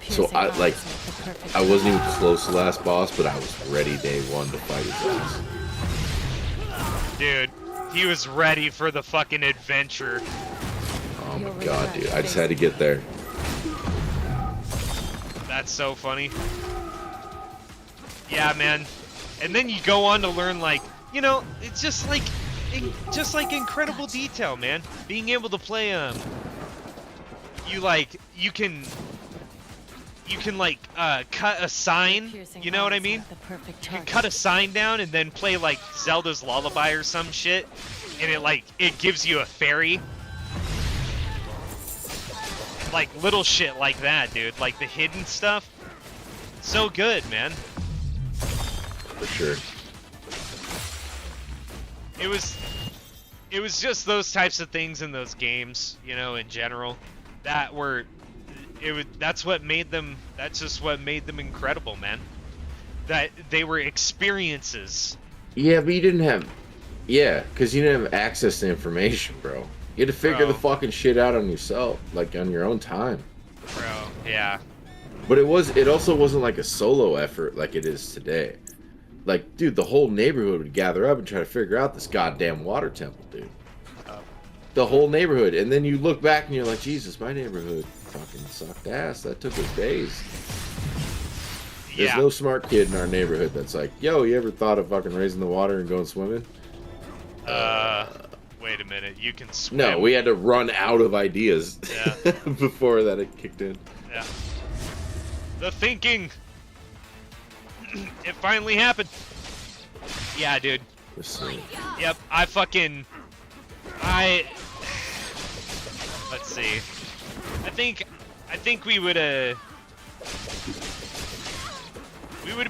So I wasn't even close to the last boss, but I was ready day one to fight his ass. Dude, he was ready for the fucking adventure. Oh my god, dude. I just had to get there. That's so funny. Yeah, man. And then you go on to learn, like, you know, it's just like incredible detail, man. Being able to play you can like cut a sign, you know what I mean? You can cut a sign down and then play like Zelda's Lullaby or some shit, and it gives you a fairy. Like little shit like that, dude. Like the hidden stuff. So good, man. For sure. It was just those types of things in those games, you know, in general, that's what made them, that's just what made them incredible, man. That they were experiences. Yeah, but you didn't have... Yeah, because you didn't have access to information, bro. You had to figure Bro. the fucking shit out on yourself, like on your own time. Bro, yeah. But it also wasn't like a solo effort like it is today. Like, dude, the whole neighborhood would gather up and try to figure out this goddamn water temple, dude. The whole neighborhood. And then you look back and you're like, Jesus, my neighborhood fucking sucked ass. That took us days. There's Yeah. no smart kid in our neighborhood that's like, yo, you ever thought of fucking raising the water and going swimming? Wait a minute, you can swim. No, we had to run out of ideas Yeah. before that it kicked in. Yeah. The thinking. It finally happened. Yeah, dude. Let's see. Yep, let's see. I think I think we would have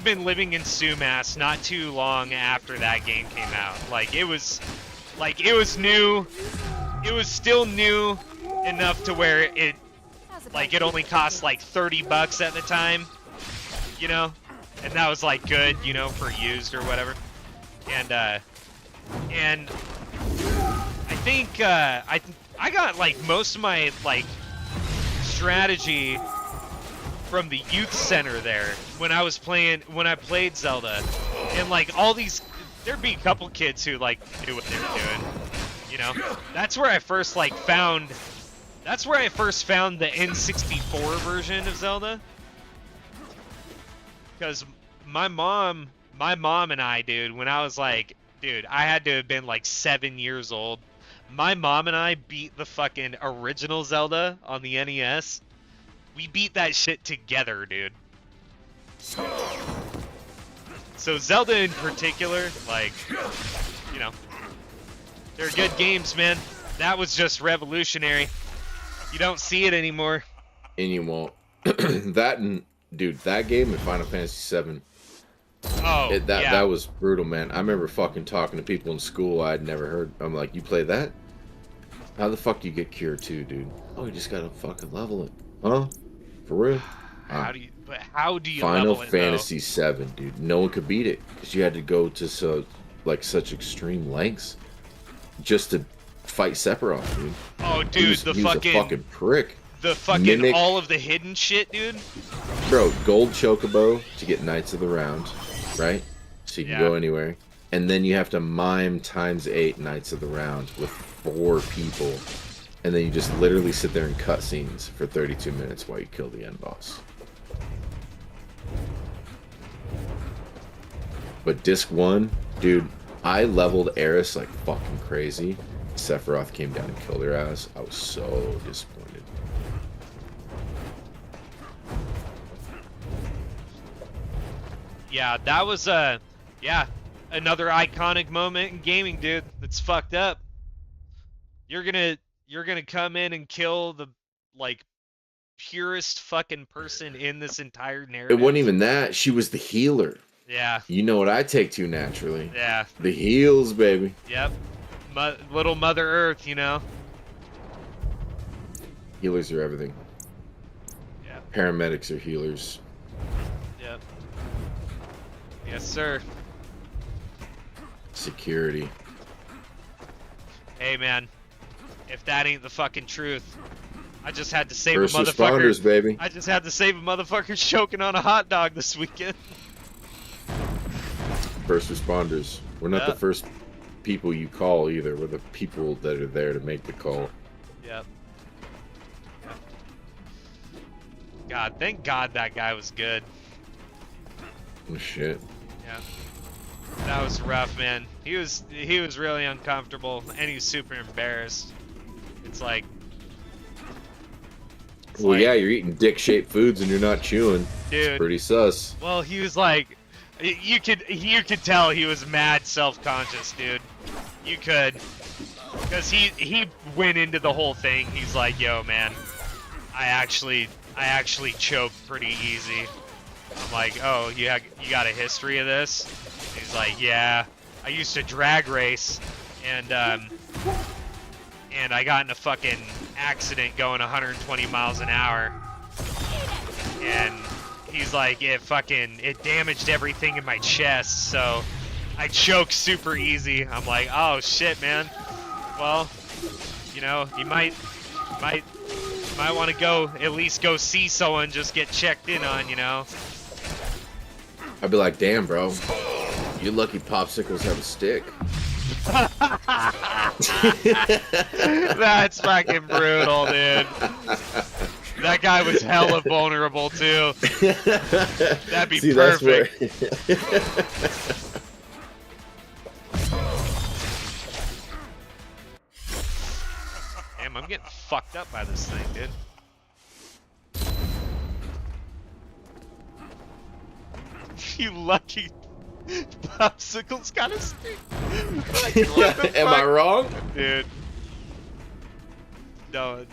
been living in Sumas not too long after that game came out. Like it was new. It was still new enough to where it only cost like $30 at the time, you know, and that was like good, you know, for used or whatever. And I think I got like most of my like strategy from the youth center there when I played Zelda, and like all these, there'd be a couple kids who like knew what they were doing, you know. That's where I first found the N64 version of Zelda, because my mom and I, dude, when I was like, dude, I had to have been like 7 years old. My mom and I beat the fucking original Zelda on the NES. We beat that shit together, dude. So Zelda in particular, like, you know, they're good games, man. That was just revolutionary. You don't see it anymore. And you won't. Dude, that game in Final Fantasy VII. Oh, yeah. That was brutal, man. I remember fucking talking to people in school I'd never heard. I'm like, you play that? How the fuck do you get Cure 2, dude? Oh, you just gotta fucking level it. Huh? For real? How do you Final level it, Fantasy VII, dude. No one could beat it because you had to go to such extreme lengths just to fight Sephiroth, dude. Oh, dude, he was a fucking prick. The fucking Mimic, all of the hidden shit, dude. Bro, gold chocobo to get Knights of the Round, right? So you can go anywhere. And then you have to mime ×8 Knights of the Round with 4 people. And then you just literally sit there in cutscenes for 32 minutes while you kill the end boss. But disc 1, dude, I leveled Eris like fucking crazy. Sephiroth came down and killed her ass. I was so disappointed. Yeah, that was another iconic moment in gaming, dude. That's fucked up. You're gonna come in and kill the like purest fucking person in this entire narrative. It wasn't even that. She was the healer. Yeah. You know what I take to naturally. Yeah. The heals, baby. Yep. Little Mother Earth, you know. Healers are everything. Yeah. Paramedics are healers. Yep. Yes, sir. Security. Hey, man. If that ain't the fucking truth, I just had to save First a motherfucker. responders, baby. I just had to save a motherfucker choking on a hot dog this weekend. First responders. We're not the first people you call either. We're the people that are there to make the call. Yep. God, thank God that guy was good. Oh, shit. Yeah. That was rough, man. He was really uncomfortable, and he's super embarrassed. It's like... Well, yeah, you're eating dick-shaped foods and you're not chewing. Dude. It's pretty sus. Well, he was like... You could tell he was mad self-conscious, dude. You could. Because he went into the whole thing. He's like, yo, man, I actually choked pretty easy. I'm like, oh, you got a history of this? He's like, yeah, I used to drag race, and I got in a fucking accident going 120 miles an hour, and he's like, it damaged everything in my chest, so I choked super easy. I'm like, oh shit, man. Well, you know, you might want to at least go see someone, just get checked in on, you know. I'd be like, damn, bro, you lucky popsicles have a stick. That's fucking brutal, dude. That guy was hella vulnerable too. That'd be perfect. Damn, I'm getting fucked up by this thing, dude. You lucky popsicles got a stick. Like, Am I wrong? Dude. No,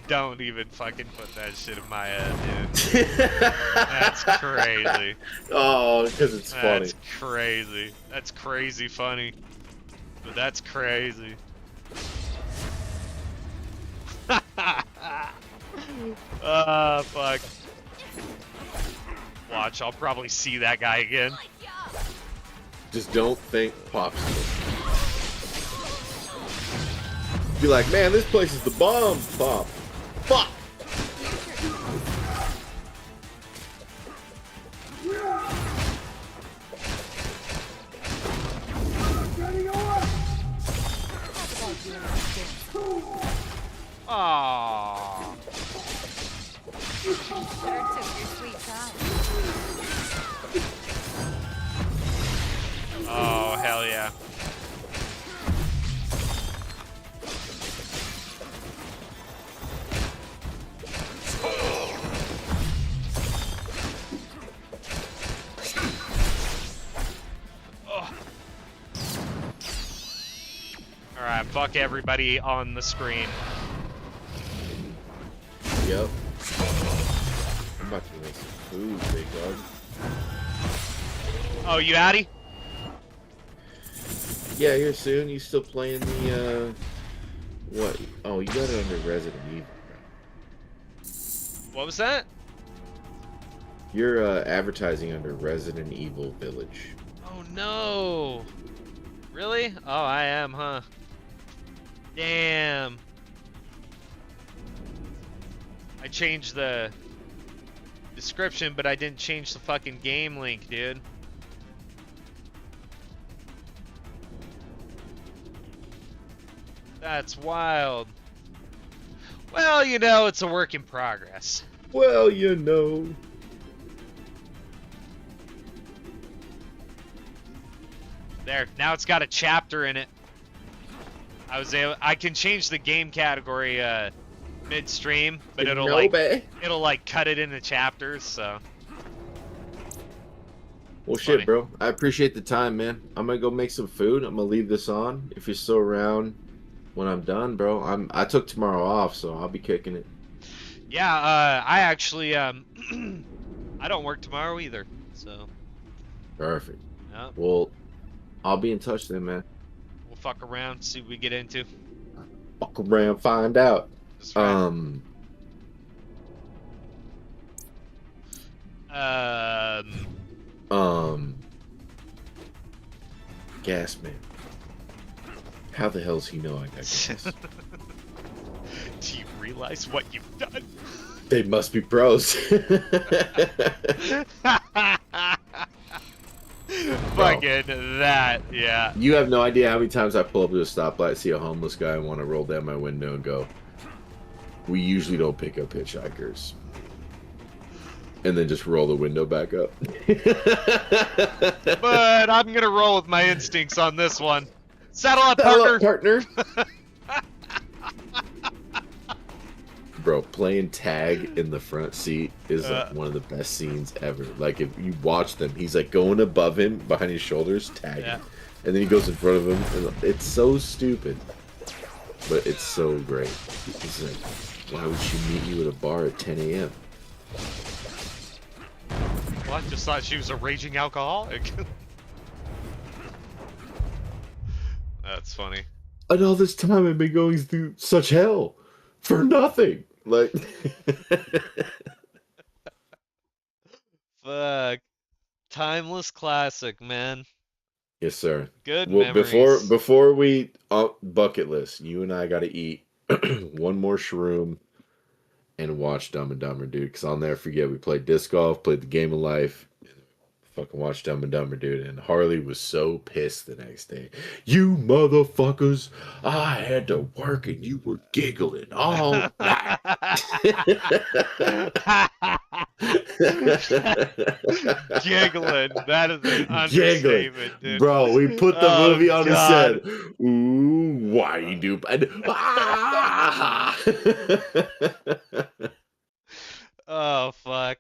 Don't even fucking put that shit in my head, dude. That's crazy. Oh, because it's funny. That's crazy. That's crazy funny. But that's crazy. Ah, fuck. Watch, I'll probably see that guy again. Just don't think popsicle. Be like, man, this place is the bomb. Pop. Fuck. Aww. Sure took your sweet time. Oh, hell yeah. Alright, fuck everybody on the screen. Yep. I'm about to make some food, big dog. Oh, you outie? Yeah, here soon. You still playing the, what? Oh, you got it under Resident Evil, bro. What was that? You're, advertising under Resident Evil Village. Oh no! Really? Oh, I am, huh? Damn. I changed the description, but I didn't change the fucking game link, dude. That's wild. Well, you know, it's a work in progress. Well, you know. There, now it's got a chapter in it. I can change the game category midstream, but it'll like cut it into chapters, so. Well, It's shit, funny. bro. I appreciate the time, man. I'm gonna go make some food. I'm gonna leave this on. If you're still around when I'm done, bro, I took tomorrow off, so I'll be kicking it. Yeah, I actually I don't work tomorrow either, so. Perfect. Yeah, Well, I'll be in touch then, man. we'll fuck around, see what we get into. Fuck around, find out. That's right. Gas man. How the hell's he know I got gas? Do you realize what you've done? They must be pros. Fucking that, yeah. You have no idea how many times I pull up to a stoplight, see a homeless guy, and want to roll down my window and go, we usually don't pick up hitchhikers. And then just roll the window back up. But I'm gonna roll with my instincts on this one. Saddle up, Hello, partner! partner. Bro, playing tag in the front seat is like one of the best scenes ever. Like, if you watch them, he's like going above him, behind his shoulders, tagging. Yeah. And then he goes in front of him. And it's so stupid. But it's so great. He's like, why would she meet you at a bar at 10 a.m.? Well, I just thought she was a raging alcoholic. That's funny. And all this time I've been going through such hell for nothing. Like, Fuck. Timeless classic, man. yes, sir. Good Well, memories. before we bucket list, you and I got to eat one more shroom and watch Dumb and Dumber, dude. Because I'll never forget, we played disc golf, played the game of life, fucking watched Dumb and Dumber, dude. And Harley was so pissed the next day. You motherfuckers! I had to work and you were giggling all night. Giggling. That is an Giggling. understatement, dude. Bro, we put the Oh, movie on God. and said, ooh, why you do? Oh, fuck.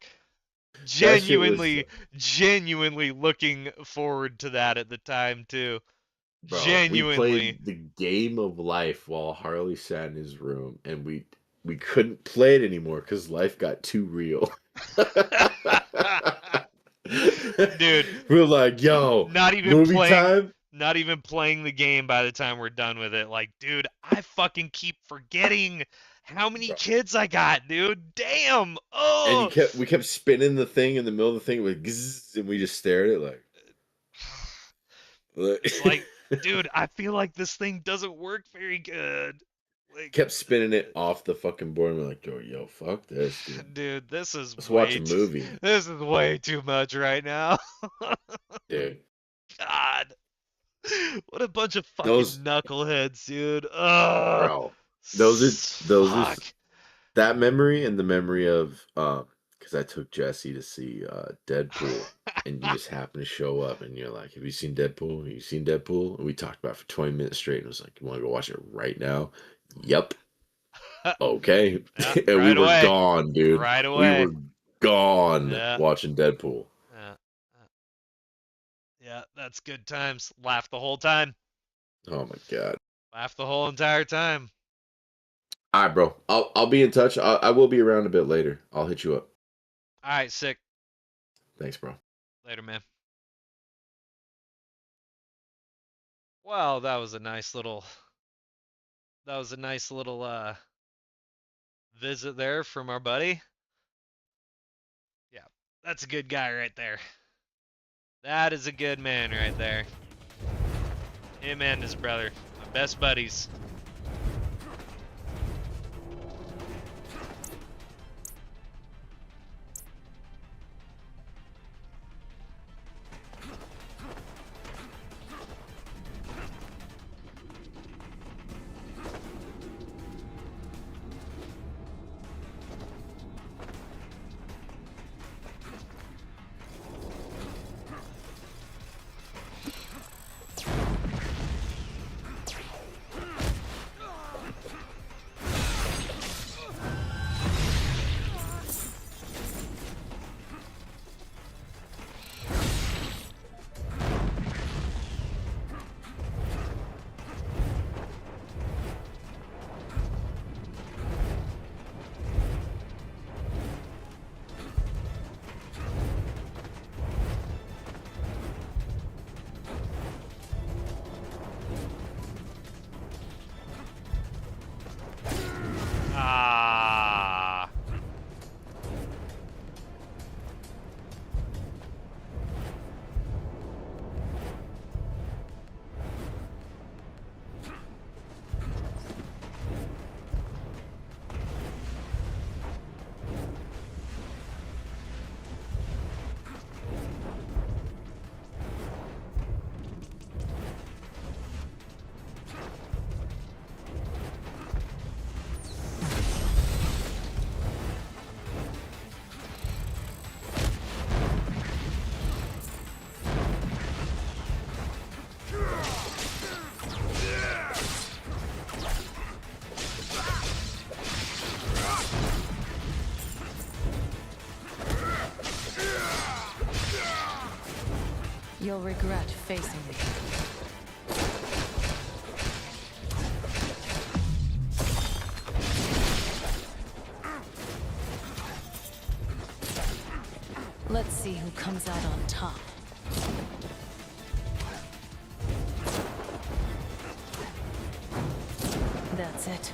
shit was- Genuinely looking forward to that at the time, too. Bro, Genuinely. we played the game of life while Harley sat in his room, and we couldn't play it anymore because life got too real. Dude, we're like, yo, not even movie playing time. not even playing the game by the time we're done with it. Like, dude, I fucking keep forgetting how many Bro. kids I got, dude. Damn. And Oh. we kept spinning the thing in the middle of the thing with gzzz, and we just stared at it like It's like, dude, I feel like this thing doesn't work very good. Like, kept spinning it off the fucking board, and we're like, yo, fuck this, dude. dude, this is Let's watch a way too, movie, this is way too much right now. dude. God. What a bunch of fucking Those, knuckleheads, dude. Ugh. bro, those are Fuck. that memory and the memory of because I took Jesse to see Deadpool, and you just happen to show up, and you're like, "Have you seen Deadpool? Have you seen Deadpool?" And we talked about it for 20 minutes straight, and it was like, "You want to go watch it right now?" Yep. Okay. Yeah, And we right were away. gone, dude. Right We away. were gone Yeah. watching Deadpool. Yeah, that's good times. Laugh the whole time. Oh my god. Laugh the whole entire time. All right, bro. I'll be in touch. I will be around a bit later. I'll hit you up. All right, sick. Thanks, bro. Later, man. Well, that was a nice little visit there from our buddy. Yeah, that's a good guy right there. That is a good man right there. Him and his brother, my best buddies. Ah. You'll regret facing me. Let's see who comes out on top. That's it.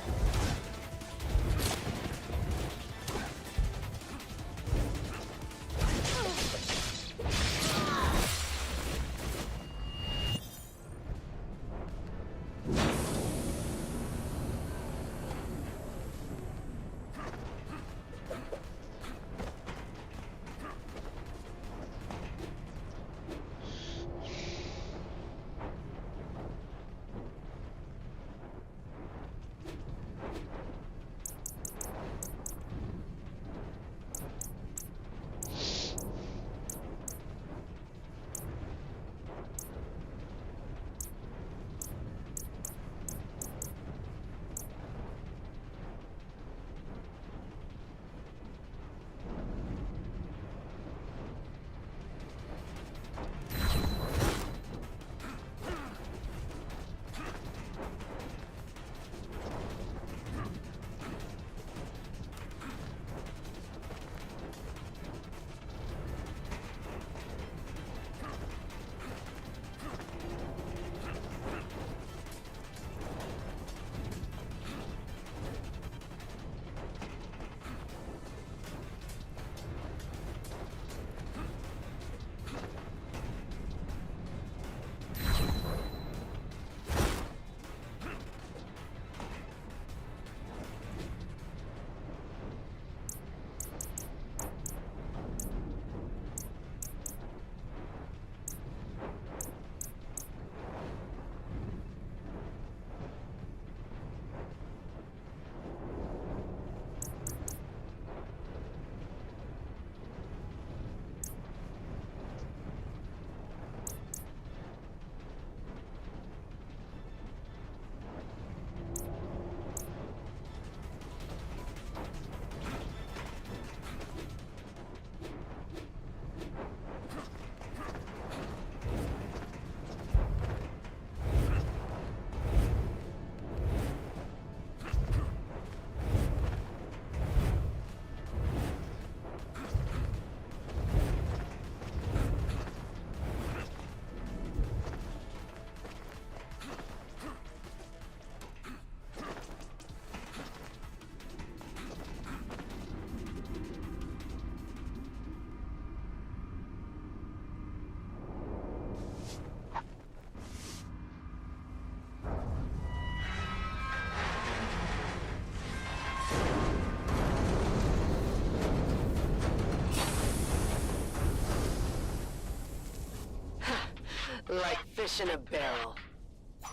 like fish in a barrel.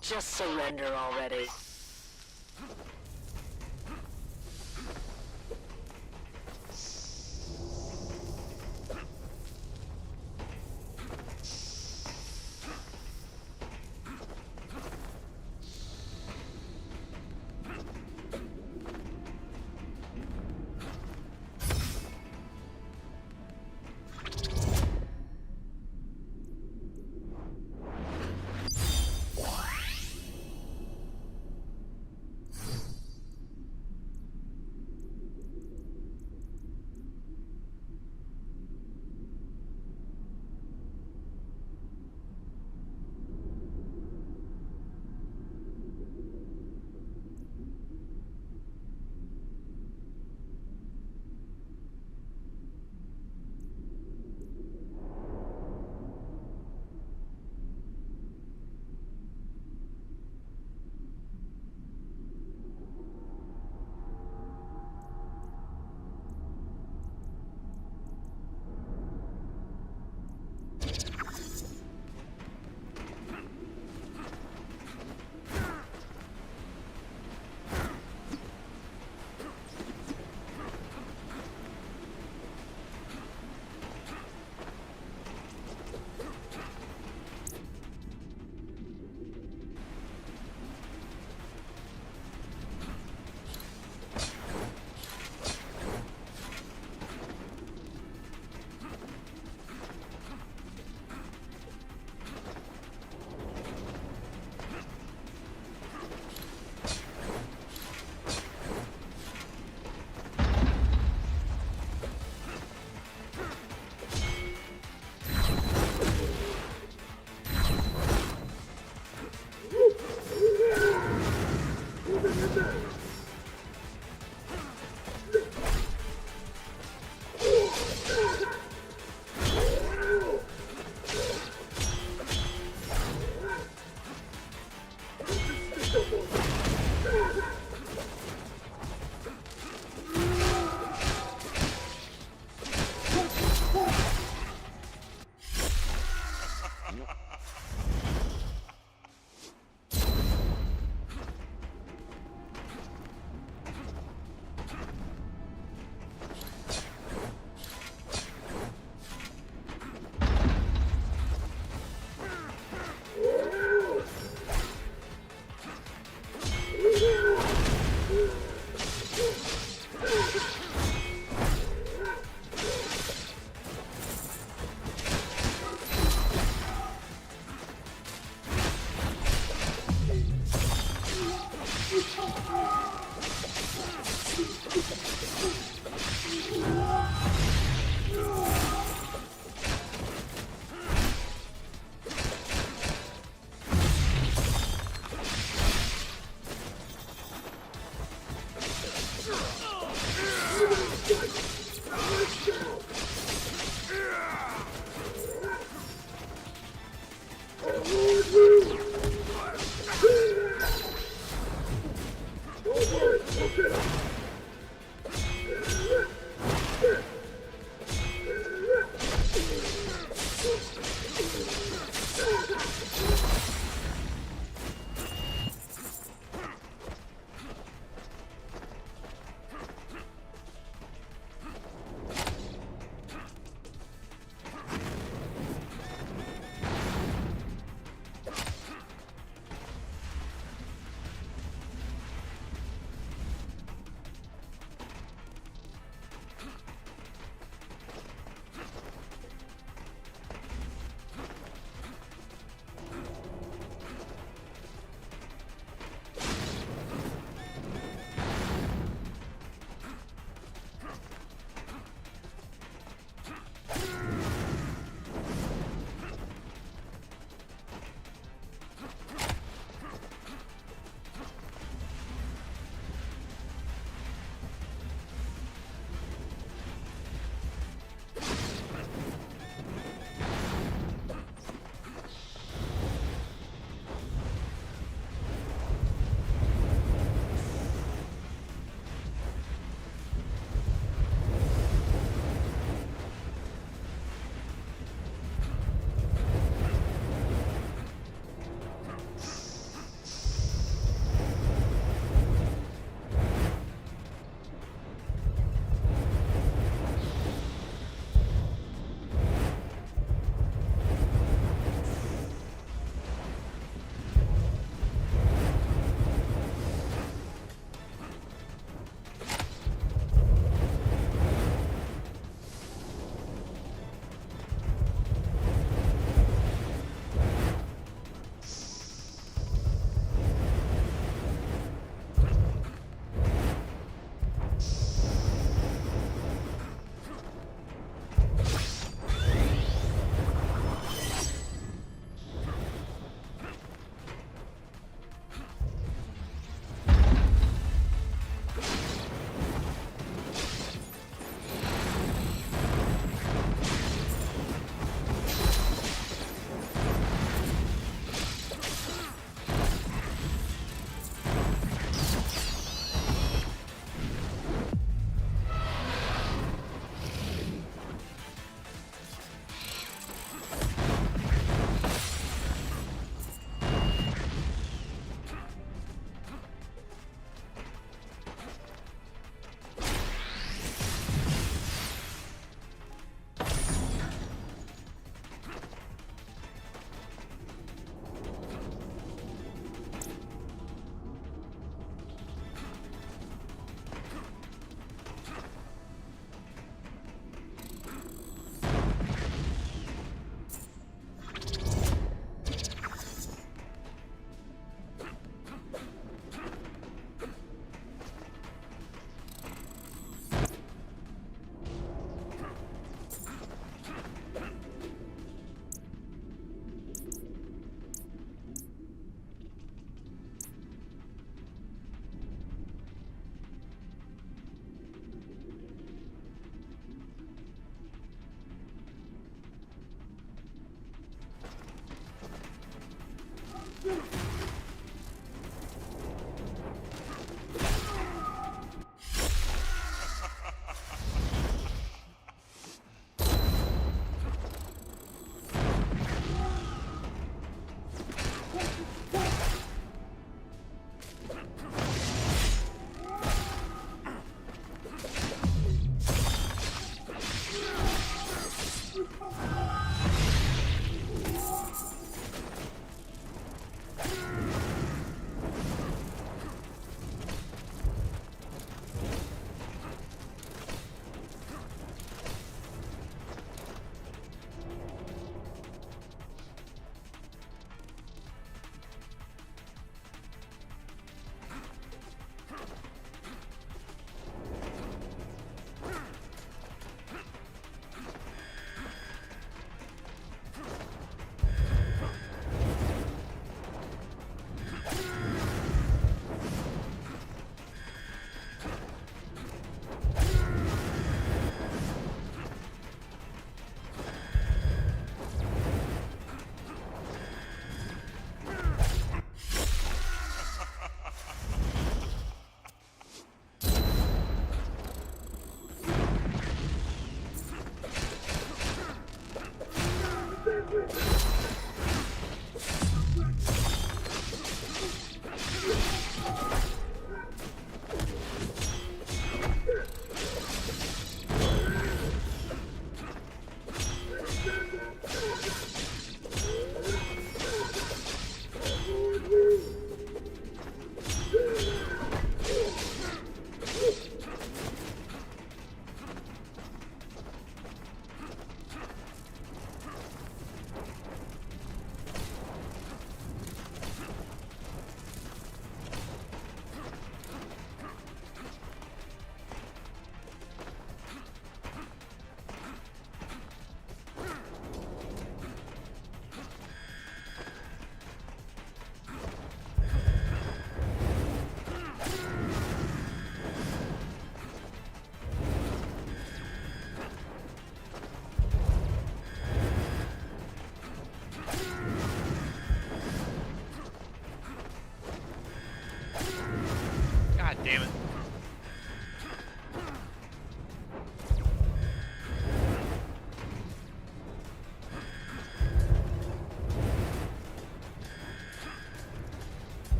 Just surrender already.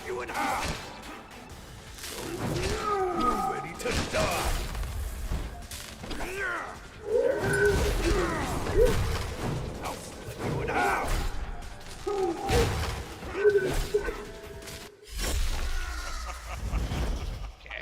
you in half! You're ready to die! I'll split you in half! Okay.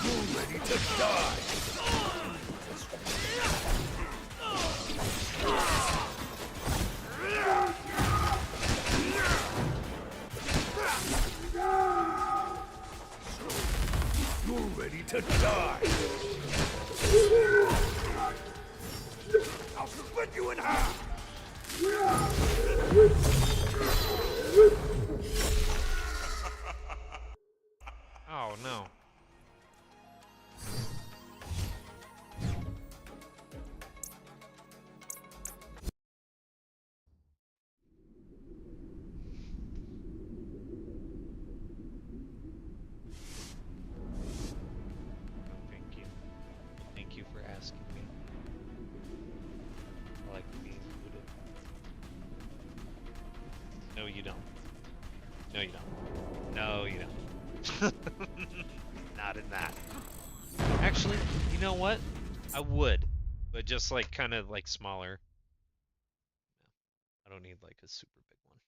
You're ready to die! You're ready to die! I'll split you in half! Oh no. Thank you. Thank you for asking me. I like being included. No, you don't. No, you don't. No, you don't. Not in that. Actually, you know what? I would, but just like kind of like smaller. I don't need like a super big one.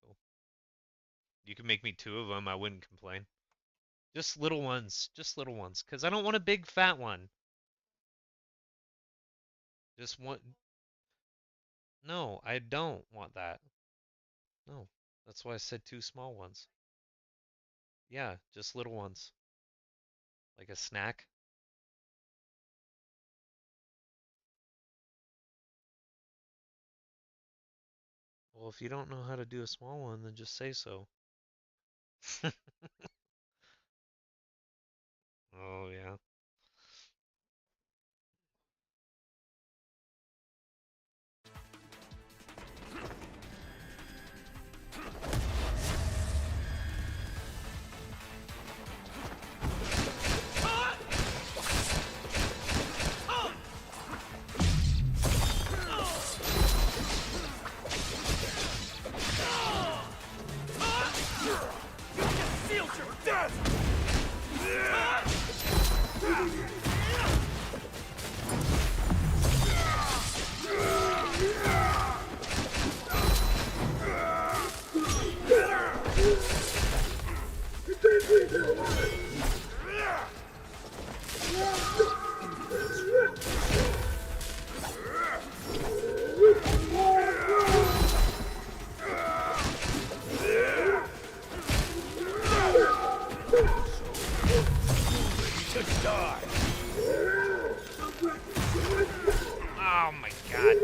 Cool. You can make me 2 of them. I wouldn't complain. Just little ones. Just little ones. Because I don't want a big fat one. Just one. No, I don't want that. No. That's why I said 2 small ones. Yeah, just little ones. Like a snack. Well, if you don't know how to do a small one, then just say so. Oh, yeah. You just sealed your death! To die! Oh my god.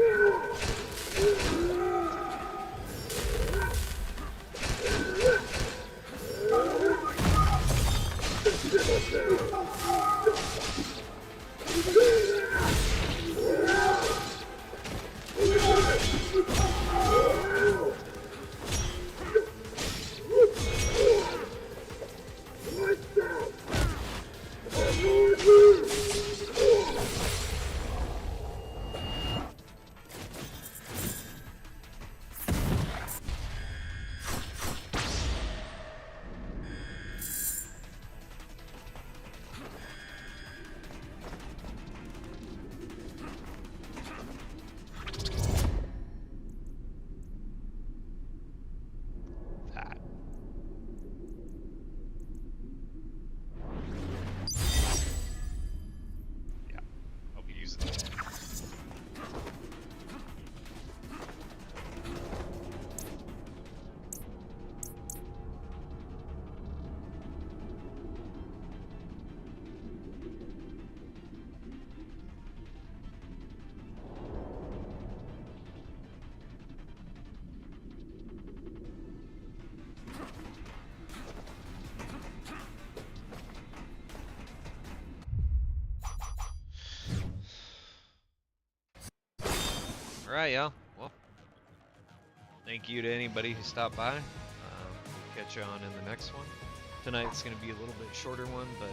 All right, y'all. Well, thank you to anybody who stopped by. We'll catch you on in the next one. Tonight's going to be a little bit shorter one, but